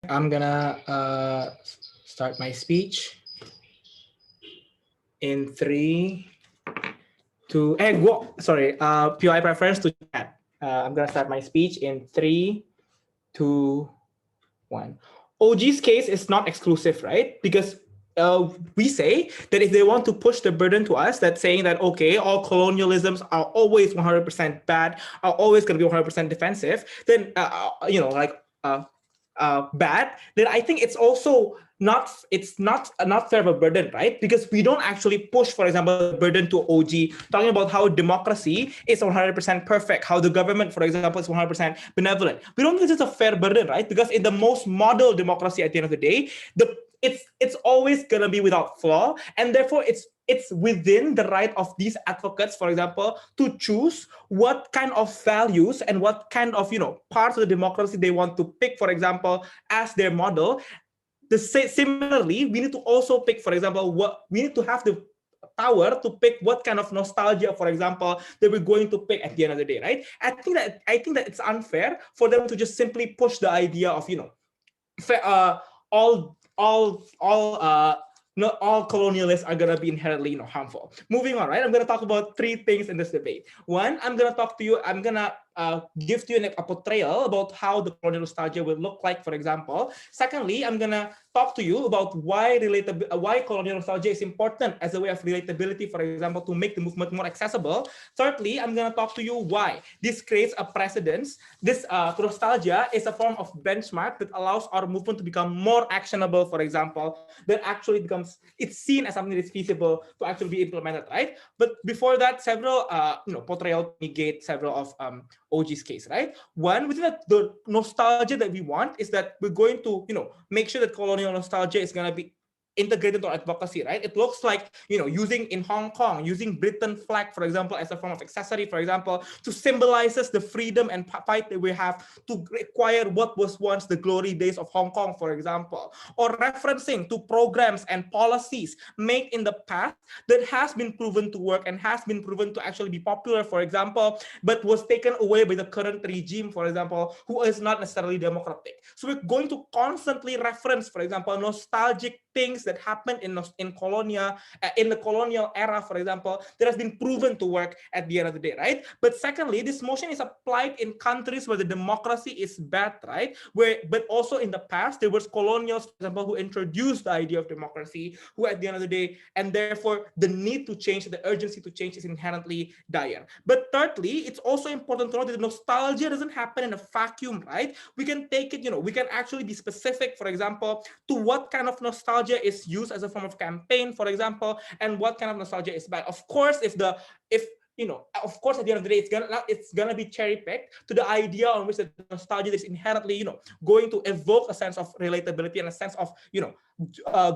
I'm gonna start my speech in 3, 2. Sorry. POI preference to chat. I'm gonna start my speech in 3, 2, 1. OG's case is not exclusive, right? Because we say that if they want to push the burden to us, that's saying that, okay, all colonialisms are always 100% bad, are always going to be 100% defensive, then, bad, then I think it's also not fair of a burden, right? Because we don't actually push, for example, the burden to OG, talking about how democracy is 100% perfect, how the government, for example, is 100% benevolent. We don't think it's a fair burden, right? Because in the most model democracy, at the end of the day, it's always gonna be without flaw, and therefore it's within the right of these advocates, for example, to choose what kind of values and what kind of parts of the democracy they want to pick, for example, as their model. Similarly, we need to also pick, for example, what we need to have the power to pick what kind of nostalgia, for example, that we're going to pick at the end of the day, right? I think that it's unfair for them to just simply push the idea of all not all colonialists are gonna be inherently harmful. Moving on, right? I'm gonna talk about 3 things in this debate. One, I'm gonna talk to you. I'm gonna give to you a portrayal about how the colonial nostalgia will look like, for example. Secondly, I'm gonna talk to you about why colonial nostalgia is important as a way of relatability, for example, to make the movement more accessible. Thirdly, I'm gonna talk to you why this creates a precedence. This nostalgia is a form of benchmark that allows our movement to become more actionable, for example, that actually becomes it's seen as something that's feasible to actually be implemented, right? But before that, several portrayal negate several of OG's case, right? One, within the nostalgia that we want is that we're going to, make sure that colonial nostalgia is going to be integrated to advocacy, right? It looks like, using in Hong Kong, using Britain flag, for example, as a form of accessory, for example, to symbolizes the freedom and fight that we have to acquire what was once the glory days of Hong Kong, for example, or referencing to programs and policies made in the past that has been proven to work and has been proven to actually be popular, for example, but was taken away by the current regime, for example, who is not necessarily democratic. So we're going to constantly reference, for example, nostalgic things that happened in Colonial, in the colonial era, for example, that has been proven to work at the end of the day, right? But secondly, this motion is applied in countries where the democracy is bad, right? But also in the past, there was colonials, for example, who introduced the idea of democracy, who at the end of the day, and therefore the need to change, the urgency to change is inherently dire. But thirdly, it's also important to know that the nostalgia doesn't happen in a vacuum, right? We can take it, we can actually be specific, for example, to what kind of nostalgia is used as a form of campaign, for example, and what kind of nostalgia is bad. Of course, of course, at the end of the day, it's gonna be cherry picked to the idea on which the nostalgia is inherently, going to evoke a sense of relatability and a sense of,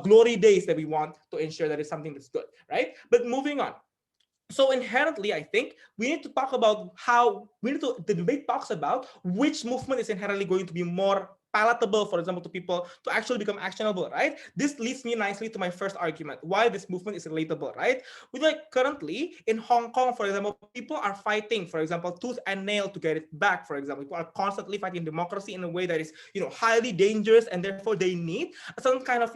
glory days that we want to ensure that it's something that's good, right? But moving on. So inherently, I think we need to talk about the debate talks about which movement is inherently going to be more palatable, for example, to people to actually become actionable, right? This leads me nicely to my first argument, why this movement is relatable, right? With currently in Hong Kong, for example, people are fighting, for example, tooth and nail to get it back, for example. People are constantly fighting democracy in a way that is, highly dangerous, and therefore they need some kind of,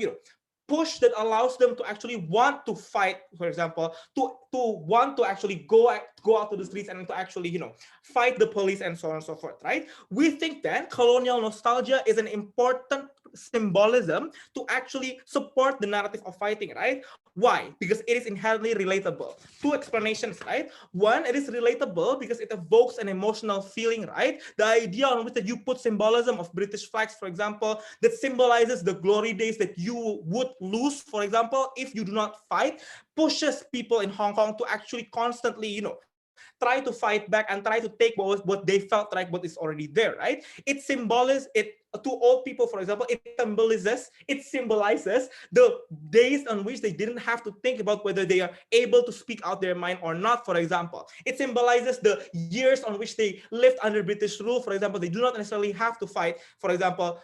push that allows them to actually want to fight, for example, to want to actually go out to the streets and to actually fight the police and so on and so forth, right? We think that colonial nostalgia is an important symbolism to actually support the narrative of fighting, right? Why? Because it is inherently relatable. Two explanations, right? One, it is relatable because it evokes an emotional feeling, right? The idea on which that you put symbolism of British flags, for example, that symbolizes the glory days that you would lose, for example, if you do not fight, pushes people in Hong Kong to actually constantly, try to fight back and try to take what they felt like what is already there, right? It symbolizes it to all people, for example, it symbolizes the days on which they didn't have to think about whether they are able to speak out their mind or not, for example. It symbolizes the years on which they lived under British rule, for example. They do not necessarily have to fight, for example,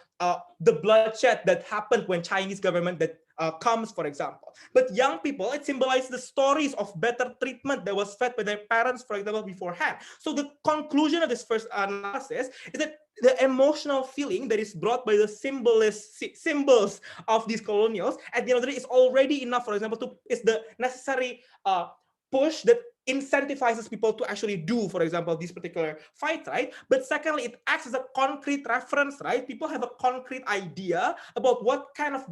the bloodshed that happened when Chinese government that comes, for example. But young people, it symbolizes the stories of better treatment that was fed by their parents, for example, beforehand. So the conclusion of this first analysis is that the emotional feeling that is brought by the symbols of these colonials at the end of the day is already enough, for example, to is the necessary push that incentivizes people to actually do, for example, these particular fights, right? But secondly, it acts as a concrete reference, right? People have a concrete idea about what kind of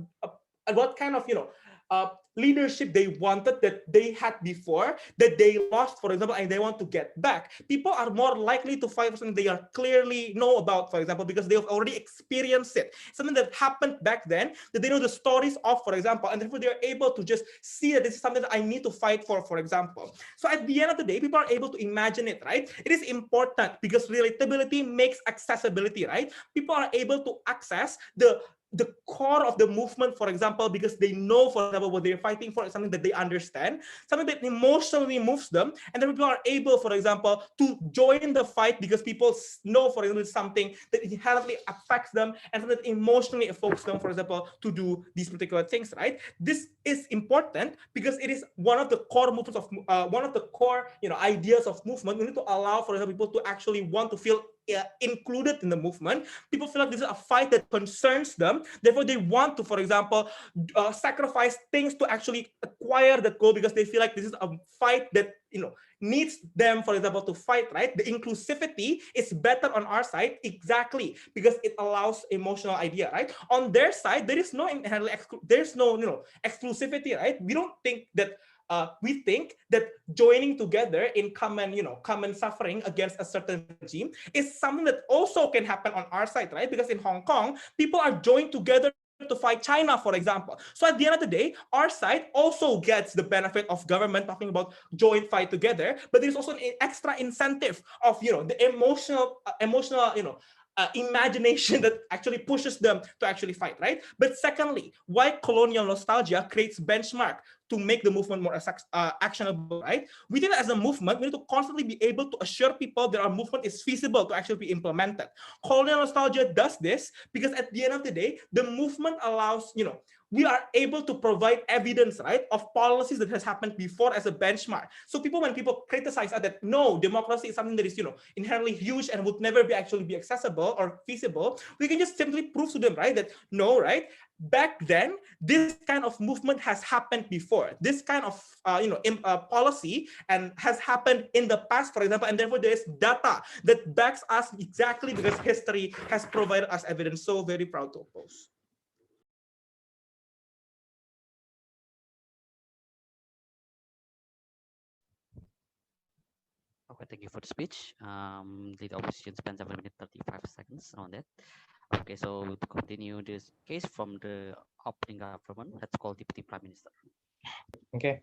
leadership they wanted that they had before, that they lost, for example, and they want to get back. People are more likely to fight for something they are clearly know about, for example, because they've already experienced it. Something that happened back then, that they know the stories of, for example, and therefore they're able to just see that this is something that I need to fight for example. So at the end of the day, people are able to imagine it, right? It is important because relatability makes accessibility, right? People are able to access the core of the movement, for example, because they know, for example, what they're fighting for is something that they understand, something that emotionally moves them, and then people are able, for example, to join the fight because people know, for example, something that inherently affects them and something that emotionally evokes them, for example, to do these particular things, right? This is important because it is one of the core movements of one of the core, ideas of movement. We need to allow, for example, people to actually want to feel included in the movement. People feel like this is a fight that concerns them. Therefore, they want to, for example, sacrifice things to actually acquire that goal because they feel like this is a fight that needs them, for example, to fight. Right? The inclusivity is better on our side, exactly because it allows emotional idea. Right? On their side, there is no inherently exclusivity. Right? We don't think that. We think that joining together in common suffering against a certain regime is something that also can happen on our side, right? Because in Hong Kong, people are joined together to fight China, for example. So at the end of the day, our side also gets the benefit of government talking about joint fight together, but there's also an extra incentive of the emotional imagination that actually pushes them to actually fight, right? But secondly, why colonial nostalgia creates benchmark to make the movement more actionable, right? We think that as a movement, we need to constantly be able to assure people that our movement is feasible to actually be implemented. Colonial nostalgia does this because at the end of the day, the movement allows, we are able to provide evidence, right, of policies that has happened before as a benchmark. So when people criticize us that no, democracy is something that is, inherently huge and would never be accessible or feasible, we can just simply prove to them, right, that no, right, back then, this kind of movement has happened before. This kind of policy and has happened in the past, for example, and therefore there is data that backs us exactly because history has provided us evidence. So very proud to oppose. Okay, thank you for the speech. The opposition spends 7 minutes 35 seconds on that. Okay, so to continue this case from the opening government, let's call Deputy Prime Minister. Okay,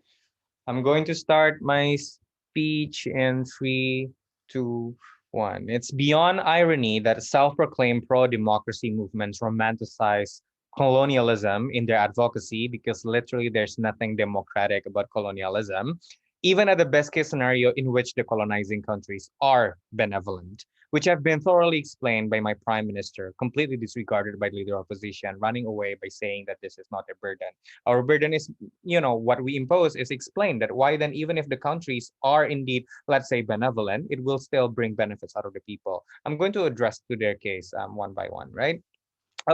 I'm going to start my speech in 3, 2, 1. It's beyond irony that self-proclaimed pro-democracy movements romanticize colonialism in their advocacy because literally there's nothing democratic about colonialism, even at the best case scenario in which the colonizing countries are benevolent, which have been thoroughly explained by my prime minister, completely disregarded by the leader of opposition, running away by saying that this is not a burden. Our burden is, what we impose is explained that why then, even if the countries are indeed, let's say, benevolent, it will still bring benefits out of the people. I'm going to address to their case one by one, right?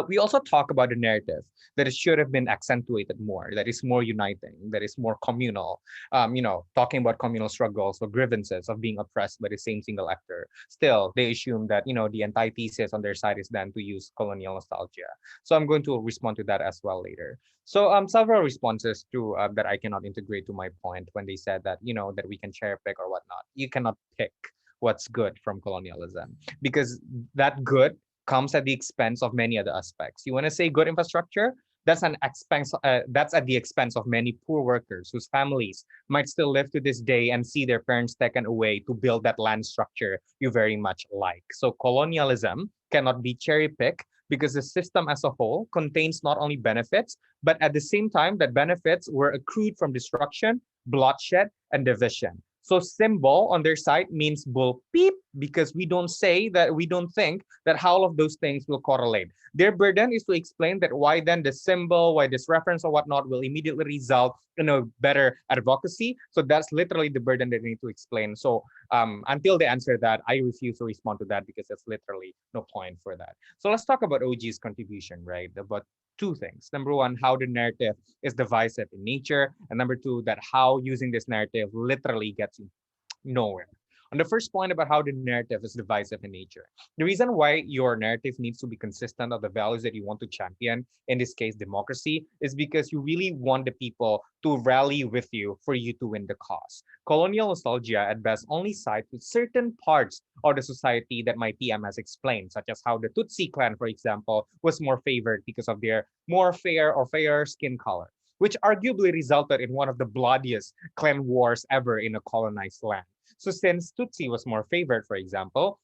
We also talk about the narrative that it should have been accentuated more, that is more uniting, that is more communal, talking about communal struggles or grievances of being oppressed by the same single actor. Still, they assume that, the antithesis on their side is then to use colonial nostalgia. So I'm going to respond to that as well later. So several responses to that I cannot integrate to my point when they said that, that we can cherry pick or whatnot. You cannot pick what's good from colonialism because that good comes at the expense of many other aspects. You want to say good infrastructure? That's an expense. That's at the expense of many poor workers whose families might still live to this day and see their parents taken away to build that land structure you very much like. So colonialism cannot be cherry picked because the system as a whole contains not only benefits, but at the same time that benefits were accrued from destruction, bloodshed, and division. So symbol on their side means bull beep, because we don't think that how all of those things will correlate. Their burden is to explain that why then the symbol, why this reference or whatnot will immediately result in a better advocacy. So that's literally the burden that they need to explain. So until they answer that, I refuse to respond to that because it's literally no point for that. So let's talk about OG's contribution, right? About two things. Number one, how the narrative is divisive in nature, and number two, that how using this narrative literally gets you nowhere. On the first point about how the narrative is divisive in nature, the reason why your narrative needs to be consistent of the values that you want to champion, in this case, democracy, is because you really want the people to rally with you for you to win the cause. Colonial nostalgia at best only sides with certain parts of the society that my PM has explained, such as how the Tutsi clan, for example, was more favored because of their more fair or fairer skin color, which arguably resulted in one of the bloodiest clan wars ever in a colonized land. So since Tutsi was more favored, for example,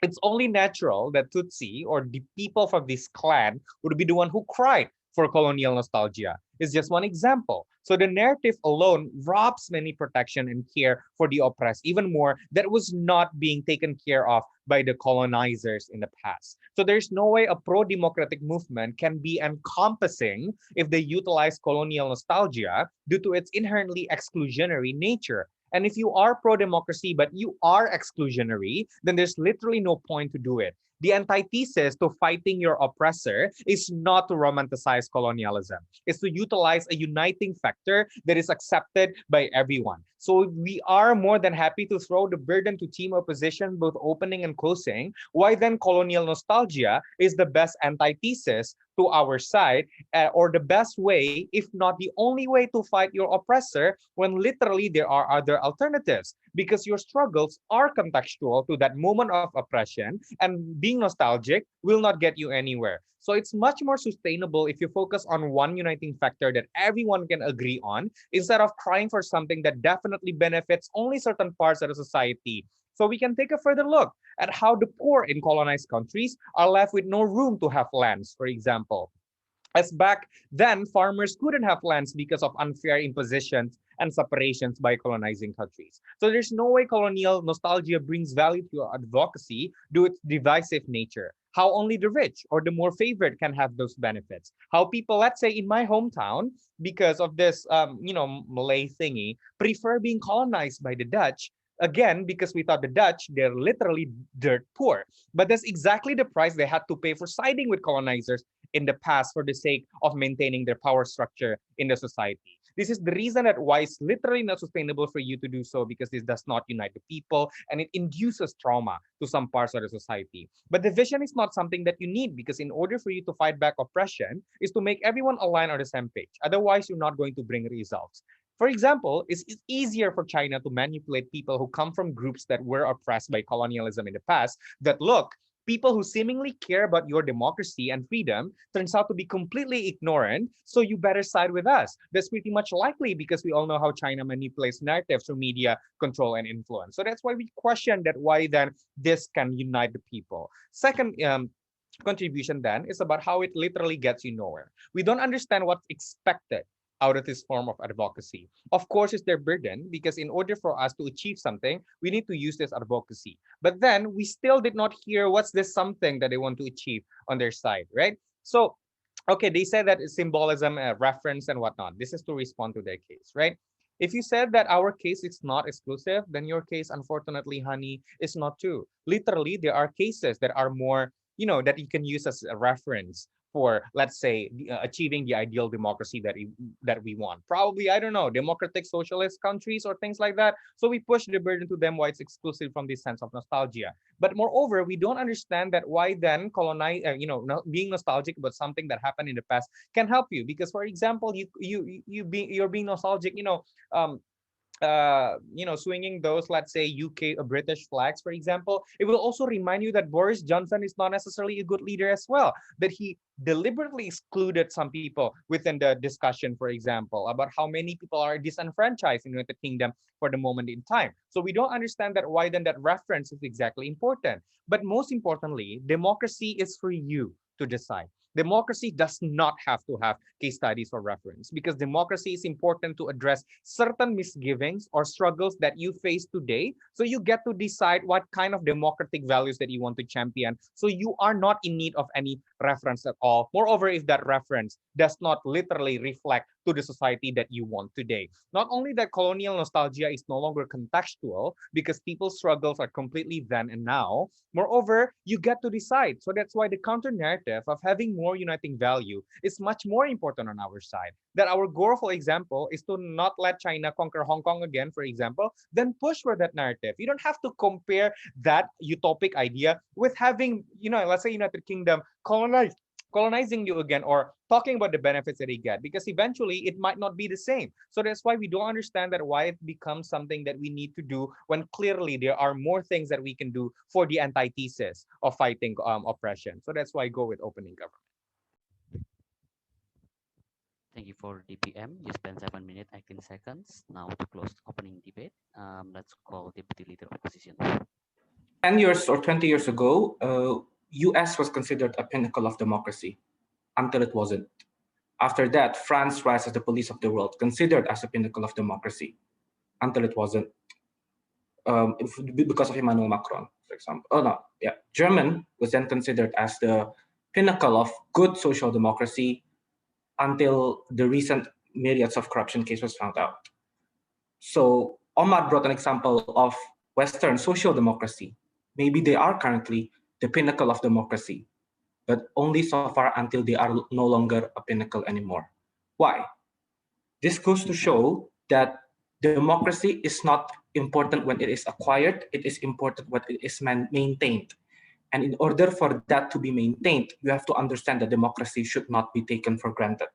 it's only natural that Tutsi or the people from this clan would be the one who cried for colonial nostalgia. It's just one example. So the narrative alone robs many protection and care for the oppressed, even more that was not being taken care of by the colonizers in the past. So there's no way a pro-democratic movement can be encompassing if they utilize colonial nostalgia due to its inherently exclusionary nature. And if you are pro-democracy, but you are exclusionary, then there's literally no point to do it. The antithesis to fighting your oppressor is not to romanticize colonialism. It's to utilize a uniting factor that is accepted by everyone. So we are more than happy to throw the burden to team opposition, both opening and closing. Why then colonial nostalgia is the best antithesis to our side, or the best way, if not the only way, to fight your oppressor, when literally there are other alternatives, because your struggles are contextual to that moment of oppression, and being nostalgic will not get you anywhere. So it's much more sustainable if you focus on one uniting factor that everyone can agree on, instead of crying for something that definitely benefits only certain parts of the society. So we can take a further look at how the poor in colonized countries are left with no room to have lands, for example. As back then, farmers couldn't have lands because of unfair impositions and separations by colonizing countries. So there's no way colonial nostalgia brings value to your advocacy due to its divisive nature. How only the rich or the more favored can have those benefits. How people, let's say in my hometown, because of this, Malay thingy, prefer being colonized by the Dutch. Again, because we thought the Dutch, they're literally dirt poor. But that's exactly the price they had to pay for siding with colonizers in the past for the sake of maintaining their power structure in the society. This is the reason that why it's literally not sustainable for you to do so, because this does not unite the people and it induces trauma to some parts of the society. But division is not something that you need, because in order for you to fight back oppression is to make everyone align on the same page. Otherwise, you're not going to bring results. For example, it's easier for China to manipulate people who come from groups that were oppressed by colonialism in the past, that look, people who seemingly care about your democracy and freedom turns out to be completely ignorant, so you better side with us. That's pretty much likely, because we all know how China manipulates narratives through media control and influence. So that's why we question that why then this can unite the people. Second, contribution then is about how it literally gets you nowhere. We don't understand what's expected out of this form of advocacy. Of course, it's their burden, because in order for us to achieve something, we need to use this advocacy. But then we still did not hear what's this something that they want to achieve on their side, right? So, okay, they said that it's symbolism, reference, and whatnot. This is to respond to their case, right? If you said that our case is not exclusive, then your case, unfortunately, honey, is not true. Literally, there are cases that are more, that you can use as a reference for, let's say, achieving the ideal democracy that we want. Probably, I don't know, democratic socialist countries or things like that. So we push the burden to them why it's exclusive from this sense of nostalgia. But moreover, we don't understand that why then being nostalgic about something that happened in the past can help you. Because, for example, you're being nostalgic, swinging those, let's say, UK or British flags, for example, it will also remind you that Boris Johnson is not necessarily a good leader as well, that he deliberately excluded some people within the discussion, for example, about how many people are disenfranchised in the United Kingdom for the moment in time. So we don't understand that why then that reference is exactly important. But most importantly, democracy is for you to decide. Democracy does not have to have case studies or reference, because democracy is important to address certain misgivings or struggles that you face today. So you get to decide what kind of democratic values that you want to champion. So you are not in need of any reference at all. Moreover, if that reference does not literally reflect to the society that you want today. Not only that, colonial nostalgia is no longer contextual because people's struggles are completely then and now. Moreover, you get to decide. So that's why the counter narrative of having more uniting value is much more important on our side. That our goal, for example, is to not let China conquer Hong Kong again, for example, then push for that narrative. You don't have to compare that utopic idea with having, let's say United Kingdom colonizing you again, or talking about the benefits that they get, because eventually it might not be the same. So that's why we don't understand that why it becomes something that we need to do when clearly there are more things that we can do for the antithesis of fighting oppression. So that's why I go with opening government. Thank you for DPM. You spent 7 minutes 18 seconds. Now to close opening debate, let's call Deputy Leader Opposition. 10 years or 20 years ago, US was considered a pinnacle of democracy until it wasn't. After that, France rise as the police of the world, considered as a pinnacle of democracy until it wasn't. Because of Emmanuel Macron, for example. Oh no, yeah. German was then considered as the pinnacle of good social democracy until the recent myriads of corruption cases was found out. So Omar brought an example of Western social democracy. Maybe they are currently the pinnacle of democracy, but only so far until they are no longer a pinnacle anymore. Why? This goes to show that democracy is not important when it is acquired, it is important when it is maintained. And in order for that to be maintained, you have to understand that democracy should not be taken for granted.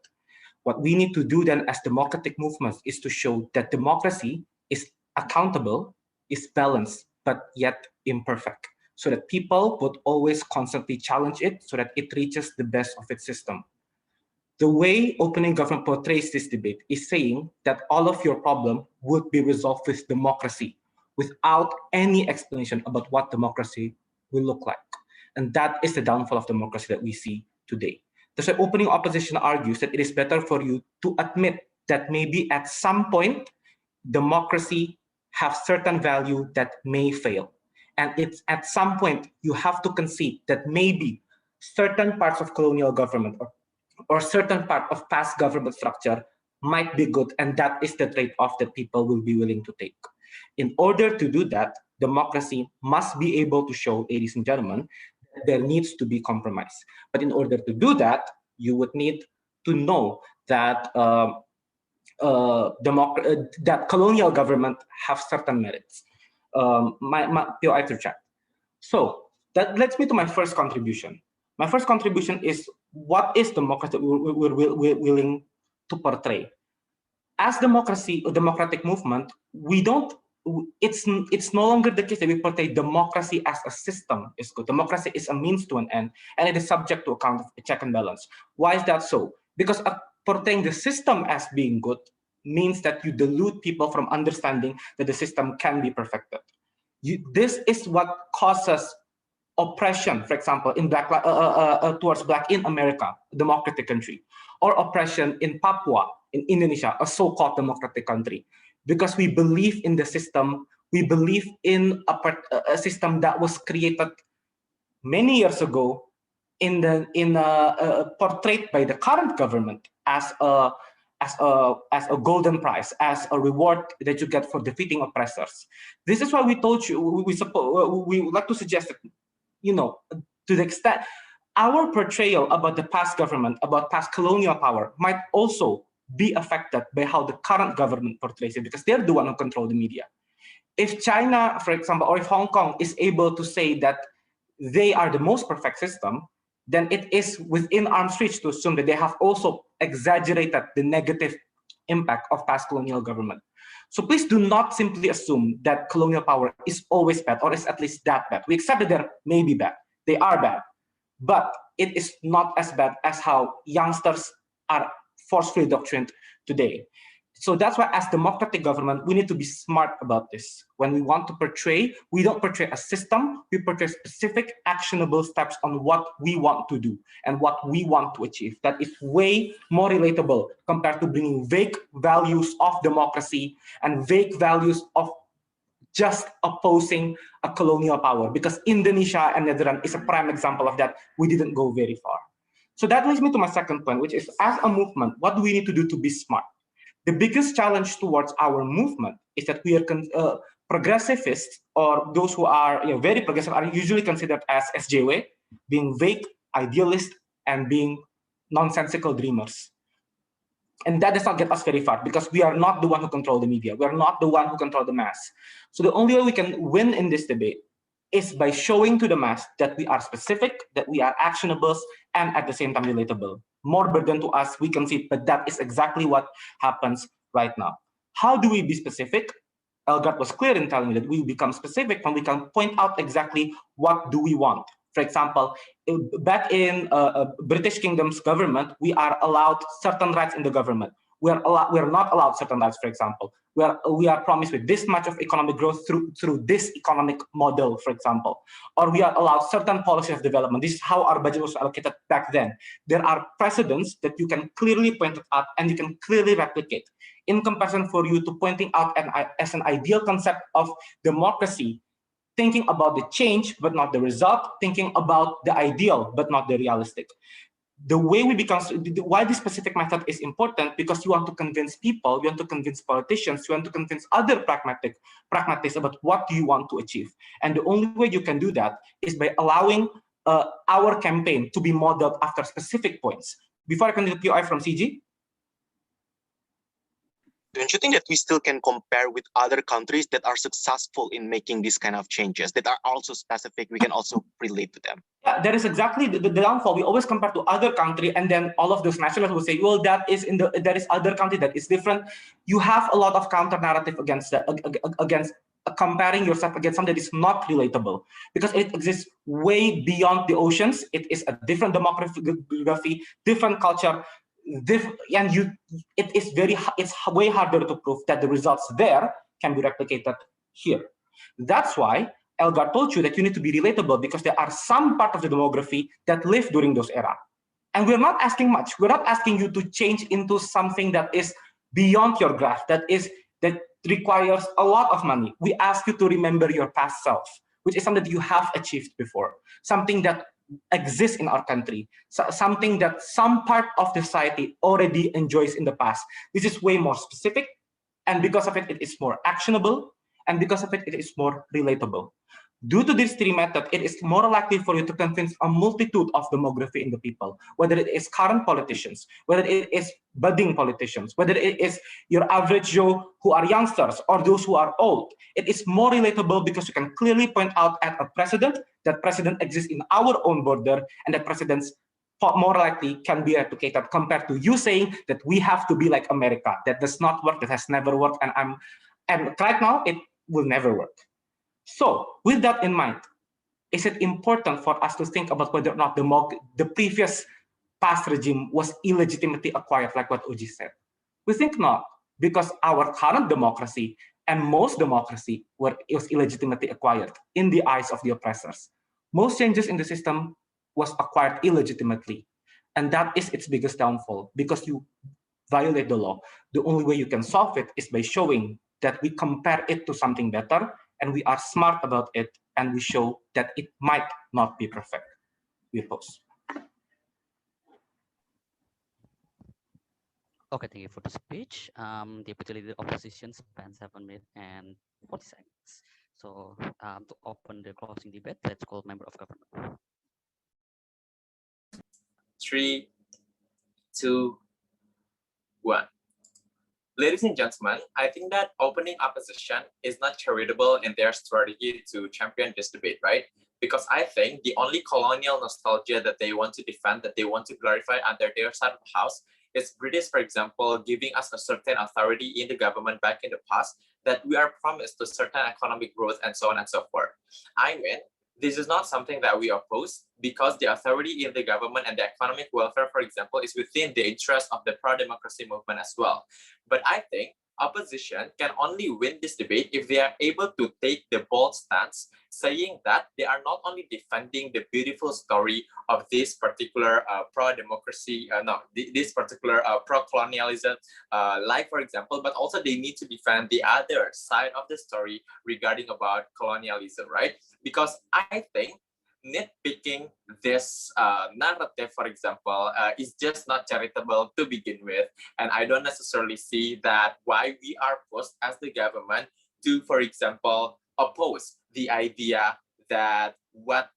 What we need to do then as democratic movements is to show that democracy is accountable, is balanced, but yet imperfect, so that people would always constantly challenge it so that it reaches the best of its system. The way opening government portrays this debate is saying that all of your problem would be resolved with democracy without any explanation about what democracy will look like. And that is the downfall of democracy that we see today. That's why opening opposition argues that it is better for you to admit that maybe at some point, democracy have certain value that may fail. And it's at some point, you have to concede that maybe certain parts of colonial government or certain part of past government structure might be good, and that is the trade-off that people will be willing to take. In order to do that, democracy must be able to show, ladies and gentlemen, that there needs to be compromise. But in order to do that, you would need to know that that colonial government have certain merits. Chat. So that leads me to my first contribution. My first contribution is, what is democracy that we're willing to portray? As democracy or democratic movement, we don't. It's no longer the case that we portray democracy as a system is good. Democracy is a means to an end, and it is subject to a kind of check and balance. Why is that so? Because portraying the system as being good means that you delude people from understanding that the system can be perfected. This is what causes oppression, for example, in towards Black in America, a democratic country, or oppression in Papua, in Indonesia, a so-called democratic country, because we believe in the system, we believe in a system that was created many years ago, portrayed by the current government as a golden prize, as a reward that you get for defeating oppressors. This is why we told you, we would like to suggest that, to the extent our portrayal about the past government, about past colonial power, might also be affected by how the current government portrays it, because they're the one who control the media. If China, for example, or if Hong Kong is able to say that they are the most perfect system, then it is within arm's reach to assume that they have also exaggerated the negative impact of past colonial government. So please do not simply assume that colonial power is always bad, or is at least that bad. We accept that they may be bad. They are bad. But it is not as bad as how youngsters are forcefully doctrined today. So that's why as democratic government, we need to be smart about this. When we want to portray, we don't portray a system, we portray specific actionable steps on what we want to do and what we want to achieve. That is way more relatable compared to bringing vague values of democracy and vague values of just opposing a colonial power, because Indonesia and Netherlands is a prime example of that. We didn't go very far. So that leads me to my second point, which is, as a movement, what do we need to do to be smart? The biggest challenge towards our movement is that we are progressivists, or those who are very progressive are usually considered as SJW, being vague, idealist, and being nonsensical dreamers. And that does not get us very far, because we are not the one who control the media. We are not the one who control the mass. So the only way we can win in this debate is by showing to the mass that we are specific, that we are actionable, and at the same time relatable. More burden to us, we can see, but that is exactly what happens right now. How do we be specific? Elgart was clear in telling me that we become specific when we can point out exactly what do we want. For example, back in British Kingdom's government, we are allowed certain rights in the government. We are not allowed certain rights. For example, we are promised with this much of economic growth through this economic model, for example, or we are allowed certain policies of development. This is how our budget was allocated back then. There are precedents that you can clearly point out and you can clearly replicate. In comparison, for you to pointing out as an ideal concept of democracy, thinking about the change but not the result, thinking about the ideal but not the realistic. The way we become, why this specific method is important, because you want to convince people, you want to convince politicians, you want to convince other pragmatists about what you want to achieve. And the only way you can do that is by allowing our campaign to be modeled after specific points. Before I continue the POI from CG. Don't you think that we still can compare with other countries that are successful in making these kind of changes, that are also specific, we can also relate to them? Yeah, that is exactly the downfall. We always compare to other country, and then all of those nationalists will say, well, that is other country that is different. You have a lot of counter narrative against that, against comparing yourself against something that is not relatable, because it exists way beyond the oceans. It is a different demography, different culture. It's way harder to prove that the results there can be replicated here. That's why Elgar told you that you need to be relatable, because there are some part of the demography that lived during those era. And we're not asking much. We're not asking you to change into something that is beyond your grasp, that requires a lot of money. We ask you to remember your past self, which is something that you have achieved before, something that exists in our country, something that some part of the society already enjoys in the past. This is way more specific, and because of it, it is more actionable, and because of it, it is more relatable. Due to these three methods, it is more likely for you to convince a multitude of demography in the people, whether it is current politicians, whether it is budding politicians, whether it is your average Joe who are youngsters or those who are old. It is more relatable because you can clearly point out at a precedent, that precedent exists in our own border, and that precedents more likely can be replicated compared to you saying that we have to be like America. That does not work, that has never worked, and right now it will never work. So with that in mind, is it important for us to think about whether or not the previous past regime was illegitimately acquired, like what Uji said? We think not, because our current democracy and most democracy was illegitimately acquired in the eyes of the oppressors. Most changes in the system was acquired illegitimately, and that is its biggest downfall, because you violate the law. The only way you can solve it is by showing that we compare it to something better, and we are smart about it, and we show that it might not be perfect. We oppose. Okay, thank you for the speech. Deputy Leader Opposition spent 7 minutes and 40 seconds. So to open the closing debate, let's call member of government. 3, 2, 1. Ladies and gentlemen, I think that opening opposition is not charitable in their strategy to champion this debate, right? Because I think the only colonial nostalgia that they want to defend, that they want to clarify under their side of the house, is British, for example, giving us a certain authority in the government back in the past, that we are promised to certain economic growth and so on and so forth. I mean, this is not something that we oppose, because the authority in the government and the economic welfare, for example, is within the interest of the pro-democracy movement as well. But I think opposition can only win this debate if they are able to take the bold stance, saying that they are not only defending the beautiful story of this particular pro-democracy, this particular pro-colonialism, like for example, but also they need to defend the other side of the story regarding about colonialism, right? Because I think nitpicking this narrative, for example, is just not charitable to begin with. And I don't necessarily see that why we are pushed as the government to, for example, oppose the idea that what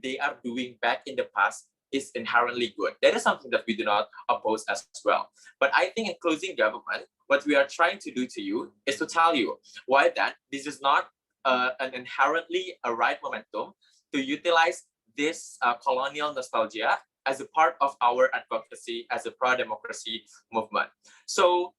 they are doing back in the past is inherently good. That is something that we do not oppose as well. But I think in closing government, what we are trying to do to you is to tell you why that this is not an inherently a right momentum to utilize this colonial nostalgia as a part of our advocacy as a pro-democracy movement. So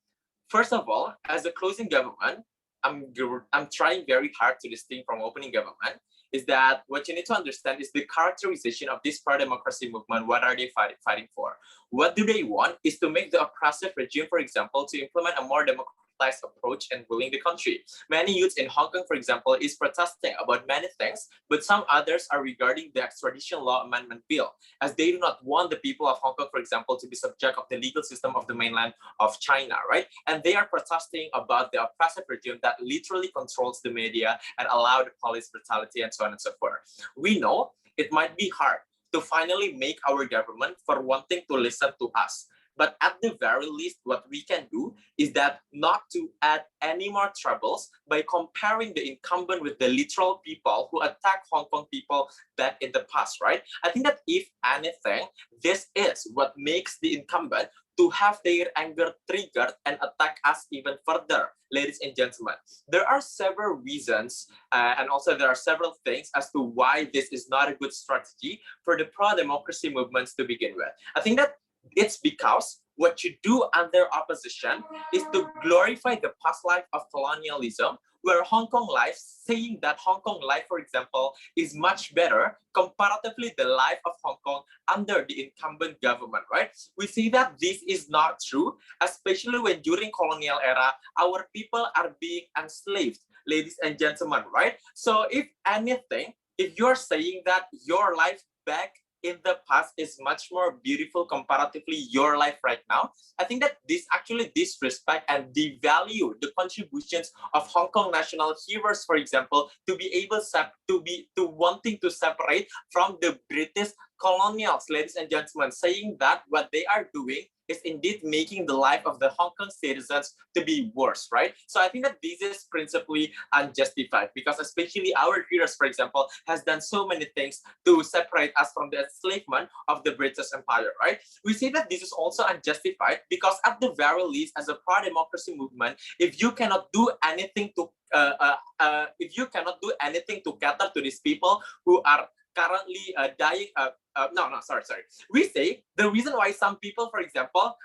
first of all, as a closing government, I'm trying very hard to distinct from opening government, is that what you need to understand is the characterization of this pro-democracy movement. What are they fighting for? What do they want is to make the oppressive regime, for example, to implement a more democratic approach and ruling the country. Many youths in Hong Kong, for example, is protesting about many things, but some others are regarding the extradition law amendment bill, as they do not want the people of Hong Kong, for example, to be subject of the legal system of the mainland of China, right? And they are protesting about the oppressive regime that literally controls the media and allow the police brutality and so on and so forth. We know it might be hard to finally make our government for wanting to listen to us. But at the very least, what we can do is that not to add any more troubles by comparing the incumbent with the literal people who attacked Hong Kong people back in the past, right? I think that if anything, this is what makes the incumbent to have their anger triggered and attack us even further, ladies and gentlemen. There are several reasons, and also there are several things as to why this is not a good strategy for the pro-democracy movements to begin with. I think that it's because what you do under opposition is to glorify the past life of colonialism, where Hong Kong life, saying that Hong Kong life, for example, is much better comparatively the life of Hong Kong under the incumbent government, right? We see that this is not true, especially when during colonial era, our people are being enslaved, ladies and gentlemen, right? So if anything, if you're saying that your life back in the past is much more beautiful comparatively your life right now, I think that this actually disrespect and devalue the contributions of Hong Kong national heroes, for example, to be able to wanting to separate from the British colonials, ladies and gentlemen, saying that what they are doing is indeed making the life of the Hong Kong citizens to be worse, right? So I think that this is principally unjustified, because especially our heroes, for example, has done so many things to separate us from the enslavement of the British Empire, right? We see that this is also unjustified because at the very least, as a pro-democracy movement, if you cannot do anything to cater to these people who are currently dying. Sorry. We say the reason why some people, for example,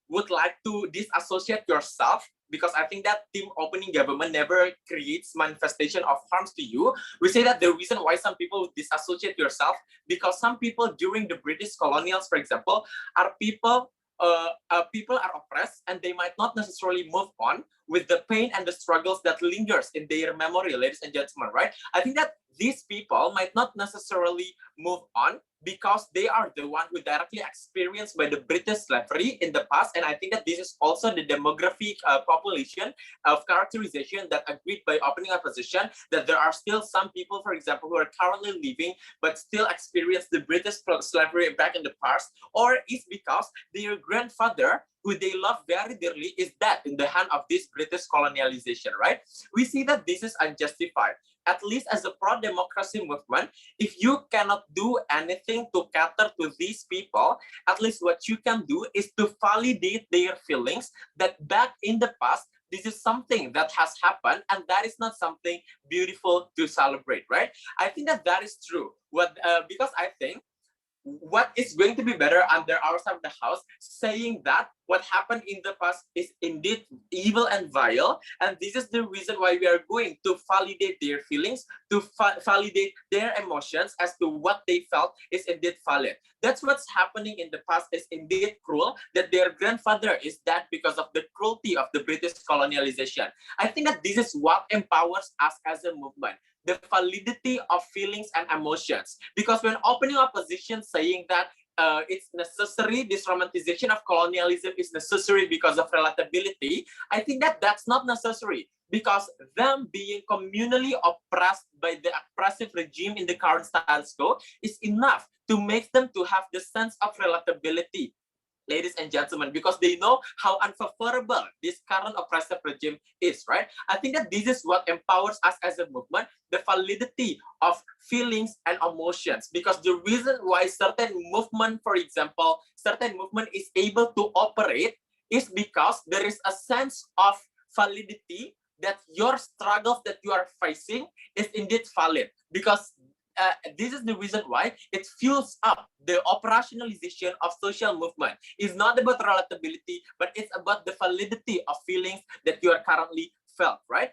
would like to disassociate yourself, because I think that team opening government never creates manifestation of harms to you. We say that the reason why some people would disassociate yourself, because some people during the British colonials, for example, are people are oppressed, and they might not necessarily move on with the pain and the struggles that lingers in their memory, ladies and gentlemen, right? I think that these people might not necessarily move on because they are the one who directly experienced by the British slavery in the past. And I think that this is also the demographic population of characterization that agreed by opening opposition, that there are still some people, for example, who are currently living but still experience the British slavery back in the past, or it's because their grandfather, who they love very dearly, is dead in the hand of this British colonialization, right? We see that this is unjustified. At least as a pro-democracy movement, if you cannot do anything to cater to these people, at least what you can do is to validate their feelings that back in the past, this is something that has happened, and that is not something beautiful to celebrate, right? I think that is true. Because I think what is going to be better under our side of the house, saying that what happened in the past is indeed evil and vile, and this is the reason why we are going to validate their feelings, to validate their emotions as to what they felt is indeed valid. That's what's happening in the past is indeed cruel, that their grandfather is dead because of the cruelty of the British colonialization. I think that this is what empowers us as a movement, the validity of feelings and emotions. Because when opening opposition saying that it's necessary, this romanticization of colonialism is necessary because of relatability, I think that that's not necessary, because them being communally oppressed by the oppressive regime in the current status quo is enough to make them to have the sense of relatability, ladies and gentlemen, because they know how unfavorable this current oppressive regime is, right? I think that this is what empowers us as a movement, the validity of feelings and emotions, because the reason why certain movement, for example, certain movement is able to operate is because there is a sense of validity that your struggles that you are facing is indeed valid, because this is the reason why it fuels up the operationalization of social movement. It's not about relatability, but it's about the validity of feelings that you are currently felt, right?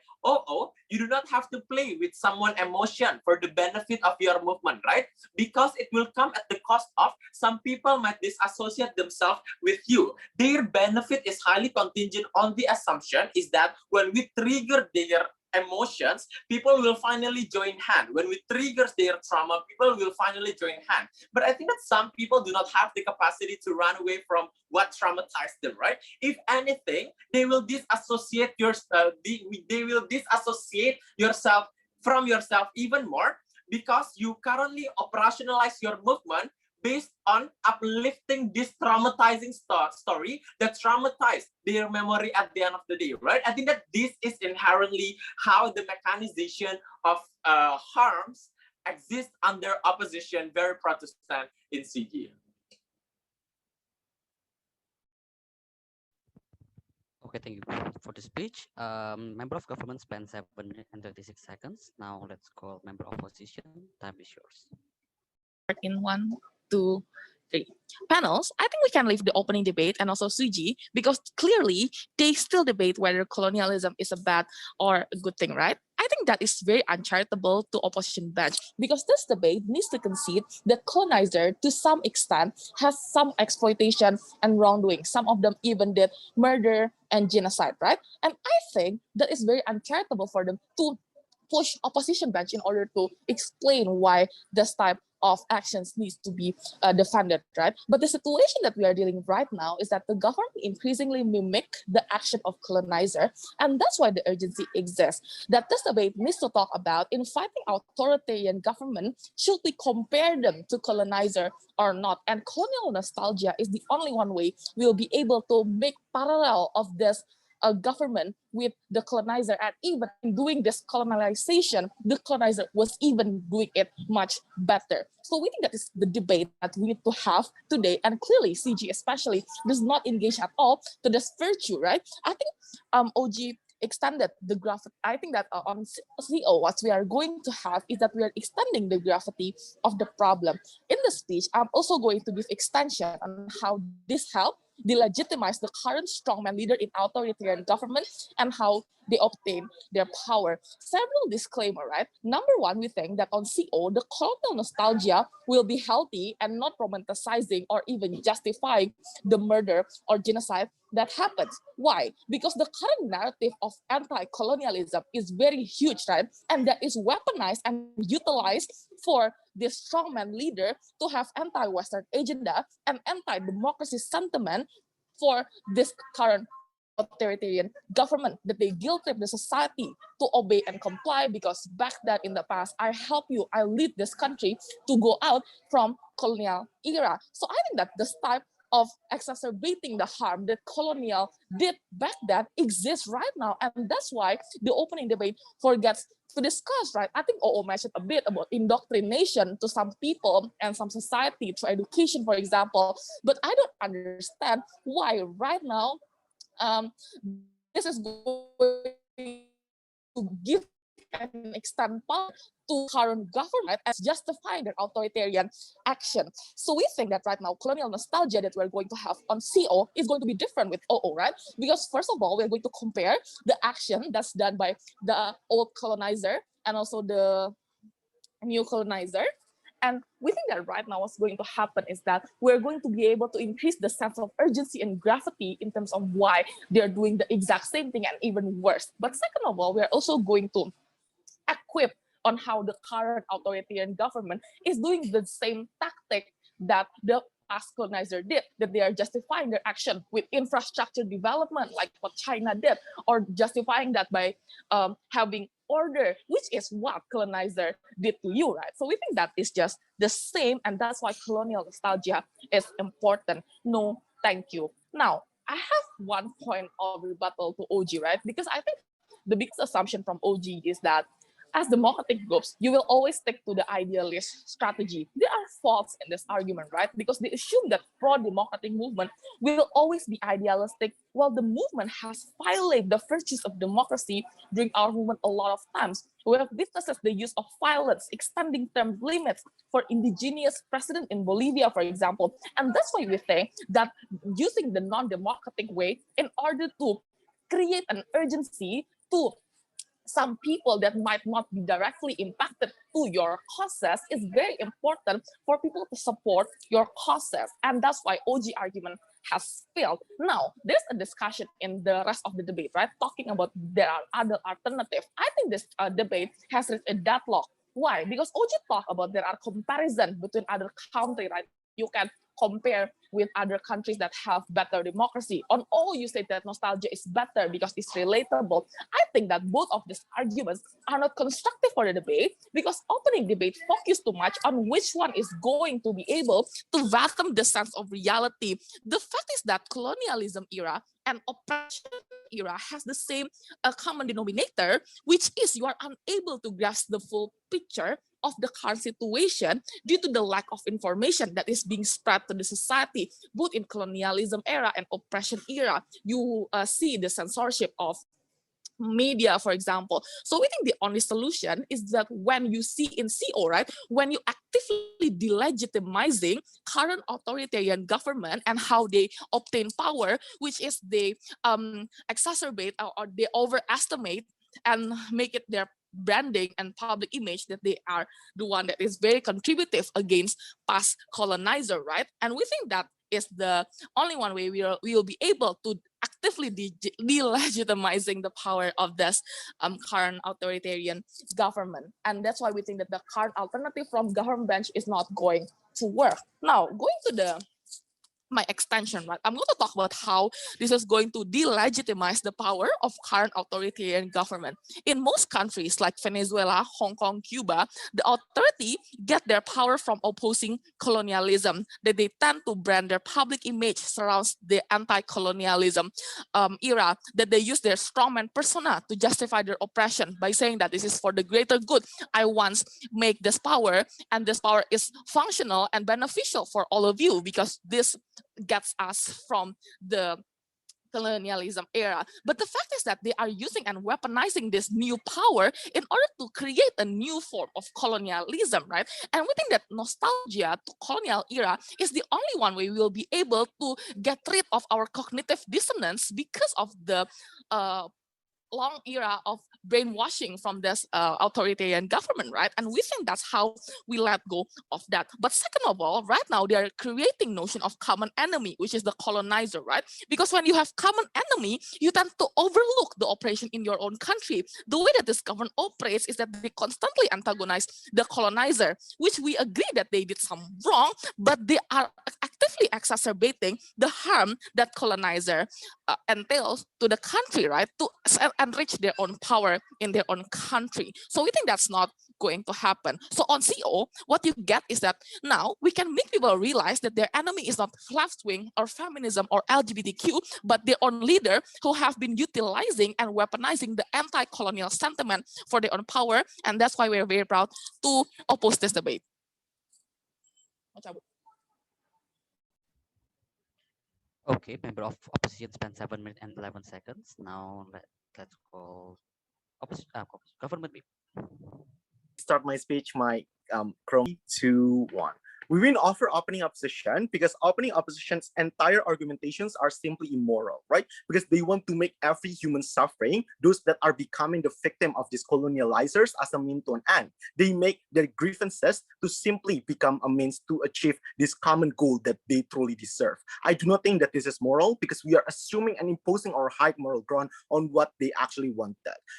You do not have to play with someone's emotion for the benefit of your movement, right? Because it will come at the cost of some people might disassociate themselves with you. Their benefit is highly contingent on the assumption is that when we trigger their emotions, people will finally join hand. When we trigger their trauma, people will finally join hand. But I think that some people do not have the capacity to run away from what traumatized them, right? If anything, they will disassociate they will disassociate yourself from yourself even more, because you currently operationalize your movement based on uplifting this traumatizing story that traumatized their memory at the end of the day, right? I think that this is inherently how the mechanization of harms exists under opposition, very Protestant in CG. Okay, thank you for the speech. Member of government spent 7 minutes and 36 seconds. Now let's call member opposition. Time is yours. In 1, 2, 3 panels, I think we can leave the opening debate and also Suji, because clearly they still debate whether colonialism is a bad or a good thing, right? I think that is very uncharitable to opposition bench, because this debate needs to concede that colonizer to some extent has some exploitation and wrongdoing. Some of them even did murder and genocide, right? And I think that is very uncharitable for them to push opposition bench in order to explain why this type of actions needs to be defended, right? But the situation that we are dealing with right now is that the government increasingly mimic the action of colonizer, and that's why the urgency exists. That this debate needs to talk about in fighting authoritarian government, should we compare them to colonizer or not? And colonial nostalgia is the only one way we'll be able to make parallel of this government with the colonizer, and even in doing this colonialization, the colonizer was even doing it much better. So we think that is the debate that we need to have today, and clearly CG especially does not engage at all to this virtue, right? I think OG extended the graph. I think that on CO, what we are going to have is that we are extending the gravity of the problem. In the speech, I'm also going to give extension on how this helped delegitimize the current strongman leader in authoritarian government and how they obtain their power. Several disclaimer, right? Number one, we think that on CO, the colonial nostalgia will be healthy and not romanticizing or even justifying the murder or genocide that happens. Why? Because the current narrative of anti-colonialism is very huge, right? And that is weaponized and utilized for this strongman leader to have anti-Western agenda and anti-democracy sentiment for this current authoritarian government, that they guilt trip the society to obey and comply, because back then in the past, I help you, I lead this country to go out from colonial era. So I think that this type of exacerbating the harm that colonial did back then exists right now, and that's why the opening debate forgets to discuss, right? I think OO mentioned a bit about indoctrination to some people and some society through education, for example, but I don't understand why right now this is going to give and extend power to current government as justifying their authoritarian action. So we think that right now, colonial nostalgia that we're going to have on CO is going to be different with OO, right? Because first of all, we're going to compare the action that's done by the old colonizer and also the new colonizer. And we think that right now what's going to happen is that we're going to be able to increase the sense of urgency and gravity in terms of why they're doing the exact same thing and even worse. But second of all, we're also going to equip on how the current authoritarian government is doing the same tactic that the past colonizer did, that they are justifying their action with infrastructure development, like what China did, or justifying that by having order, which is what colonizer did to you, right? So we think that is just the same, and that's why colonial nostalgia is important. No, thank you. Now, I have one point of rebuttal to OG, right? Because I think the biggest assumption from OG is that as democratic groups, you will always stick to the idealist strategy. There are faults in this argument, right? Because they assume that pro-democratic movement will always be idealistic, while the movement has violated the virtues of democracy during our movement a lot of times. We have witnessed the use of violence, extending term limits for indigenous president in Bolivia, for example. And that's why we think that using the non-democratic way in order to create an urgency to some people that might not be directly impacted to your causes is very important for people to support your causes. And that's why OG argument has failed. Now, there's a discussion in the rest of the debate, right? Talking about there are other alternatives. I think this debate has reached a deadlock. Why? Because OG talk about there are comparisons between other countries, right? You can compare with other countries that have better democracy. On all, you say that nostalgia is better because it's relatable. I think that both of these arguments are not constructive for the debate because opening debate focus too much on which one is going to be able to fathom the sense of reality. The fact is that colonialism era and oppression era has the same common denominator, which is you are unable to grasp the full picture of the current situation due to the lack of information that is being spread to the society, both in colonialism era and oppression era. You see the censorship of media, for example. So we think the only solution is that when you see in CO, right, when you actively delegitimizing current authoritarian government and how they obtain power, which is they exacerbate or they overestimate and make it their branding and public image that they are the one that is very contributive against past colonizer, right? And we think that is the only one way we will be able to actively delegitimizing the power of this current authoritarian government. And that's why we think that the current alternative from government bench is not going to work. Now, going to my extension, right? I'm going to talk about how this is going to delegitimize the power of current authoritarian government. In most countries like Venezuela, Hong Kong, Cuba, the authority get their power from opposing colonialism, that they tend to brand their public image surrounds the anti-colonialism era, that they use their strongman persona to justify their oppression by saying that this is for the greater good. I once make this power, and this power is functional and beneficial for all of you because this gets us from the colonialism era. But the fact is that they are using and weaponizing this new power in order to create a new form of colonialism, right? And we think that nostalgia to colonial era is the only one way we will be able to get rid of our cognitive dissonance because of the long era of brainwashing from this authoritarian government, right? And we think that's how we let go of that. But second of all, right now they are creating notion of common enemy, which is the colonizer, right? Because when you have common enemy, you tend to overlook the operation in your own country. The way that this government operates is that they constantly antagonize the colonizer, which we agree that they did some wrong, but they are actively exacerbating the harm that colonizer entails to the country, right? To enrich their own power in their own country. So we think that's not going to happen. So on CO, what you get is that now we can make people realize that their enemy is not left wing or feminism or LGBTQ, but their own leader who have been utilizing and weaponizing the anti-colonial sentiment for their own power. And that's why we're very proud to oppose this debate. Okay, member of opposition spent 7 minutes and 11 seconds. Now let's call government babe. Start my speech, my Chrome 2 1. We will offer opening opposition because opening opposition's entire argumentations are simply immoral, right? Because they want to make every human suffering, those that are becoming the victim of these colonializers, as a mean to an end. They make their grievances to simply become a means to achieve this common goal that they truly deserve. I do not think that this is moral because we are assuming and imposing our high moral ground on what they actually wanted.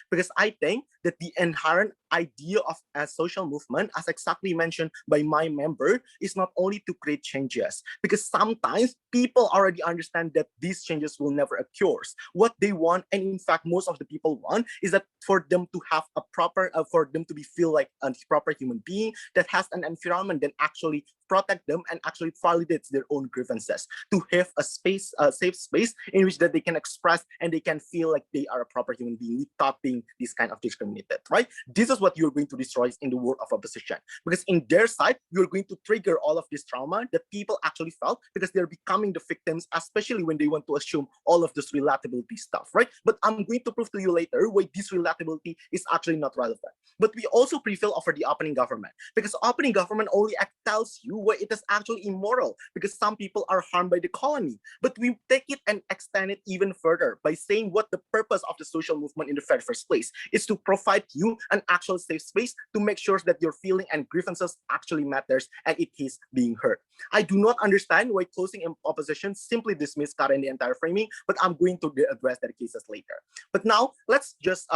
Because I think that the inherent idea of a social movement, as exactly mentioned by my member, is not only to create changes, because sometimes people already understand that these changes will never occur. What they want, and in fact most of the people want, is that for them to have a proper, for them to be feel like a proper human being that has an environment that actually protect them and actually validates their own grievances, to have a space, a safe space in which that they can express and they can feel like they are a proper human being without being this kind of discriminated, right? This is what you're going to destroy in the world of opposition, because in their side, you're going to trigger all of this trauma that people actually felt because they're becoming the victims, especially when they want to assume all of this relatability stuff, right? But I'm going to prove to you later why this relatability is actually not relevant. But we also prevail over the opening government, because opening government only tells you why it is actually immoral, because some people are harmed by the colony. But we take it and extend it even further by saying what the purpose of the social movement in the very first place is, to provide you an actual safe space to make sure that your feeling and grievances actually matters and it is being heard. I do not understand why closing opposition simply dismiss current the entire framing, but I'm going to address that cases later. But now let's just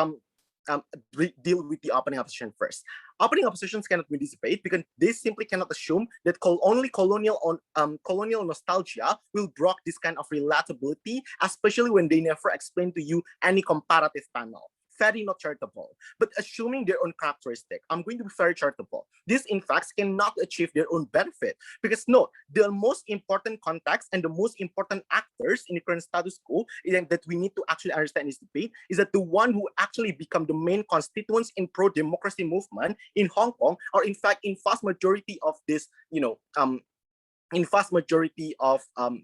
deal with the opening opposition first. Opening oppositions cannot be dissipate because they simply cannot assume that only colonial nostalgia will block this kind of relatability, especially when they never explain to you any comparative panel. Very not charitable, but assuming their own characteristic. I'm going to be very charitable. These, in fact, cannot achieve their own benefit because no, the most important context and the most important actors in the current status quo that we need to actually understand in this debate is that the one who actually become the main constituents in pro-democracy movement in Hong Kong, or in fact, in vast majority of this, in vast majority of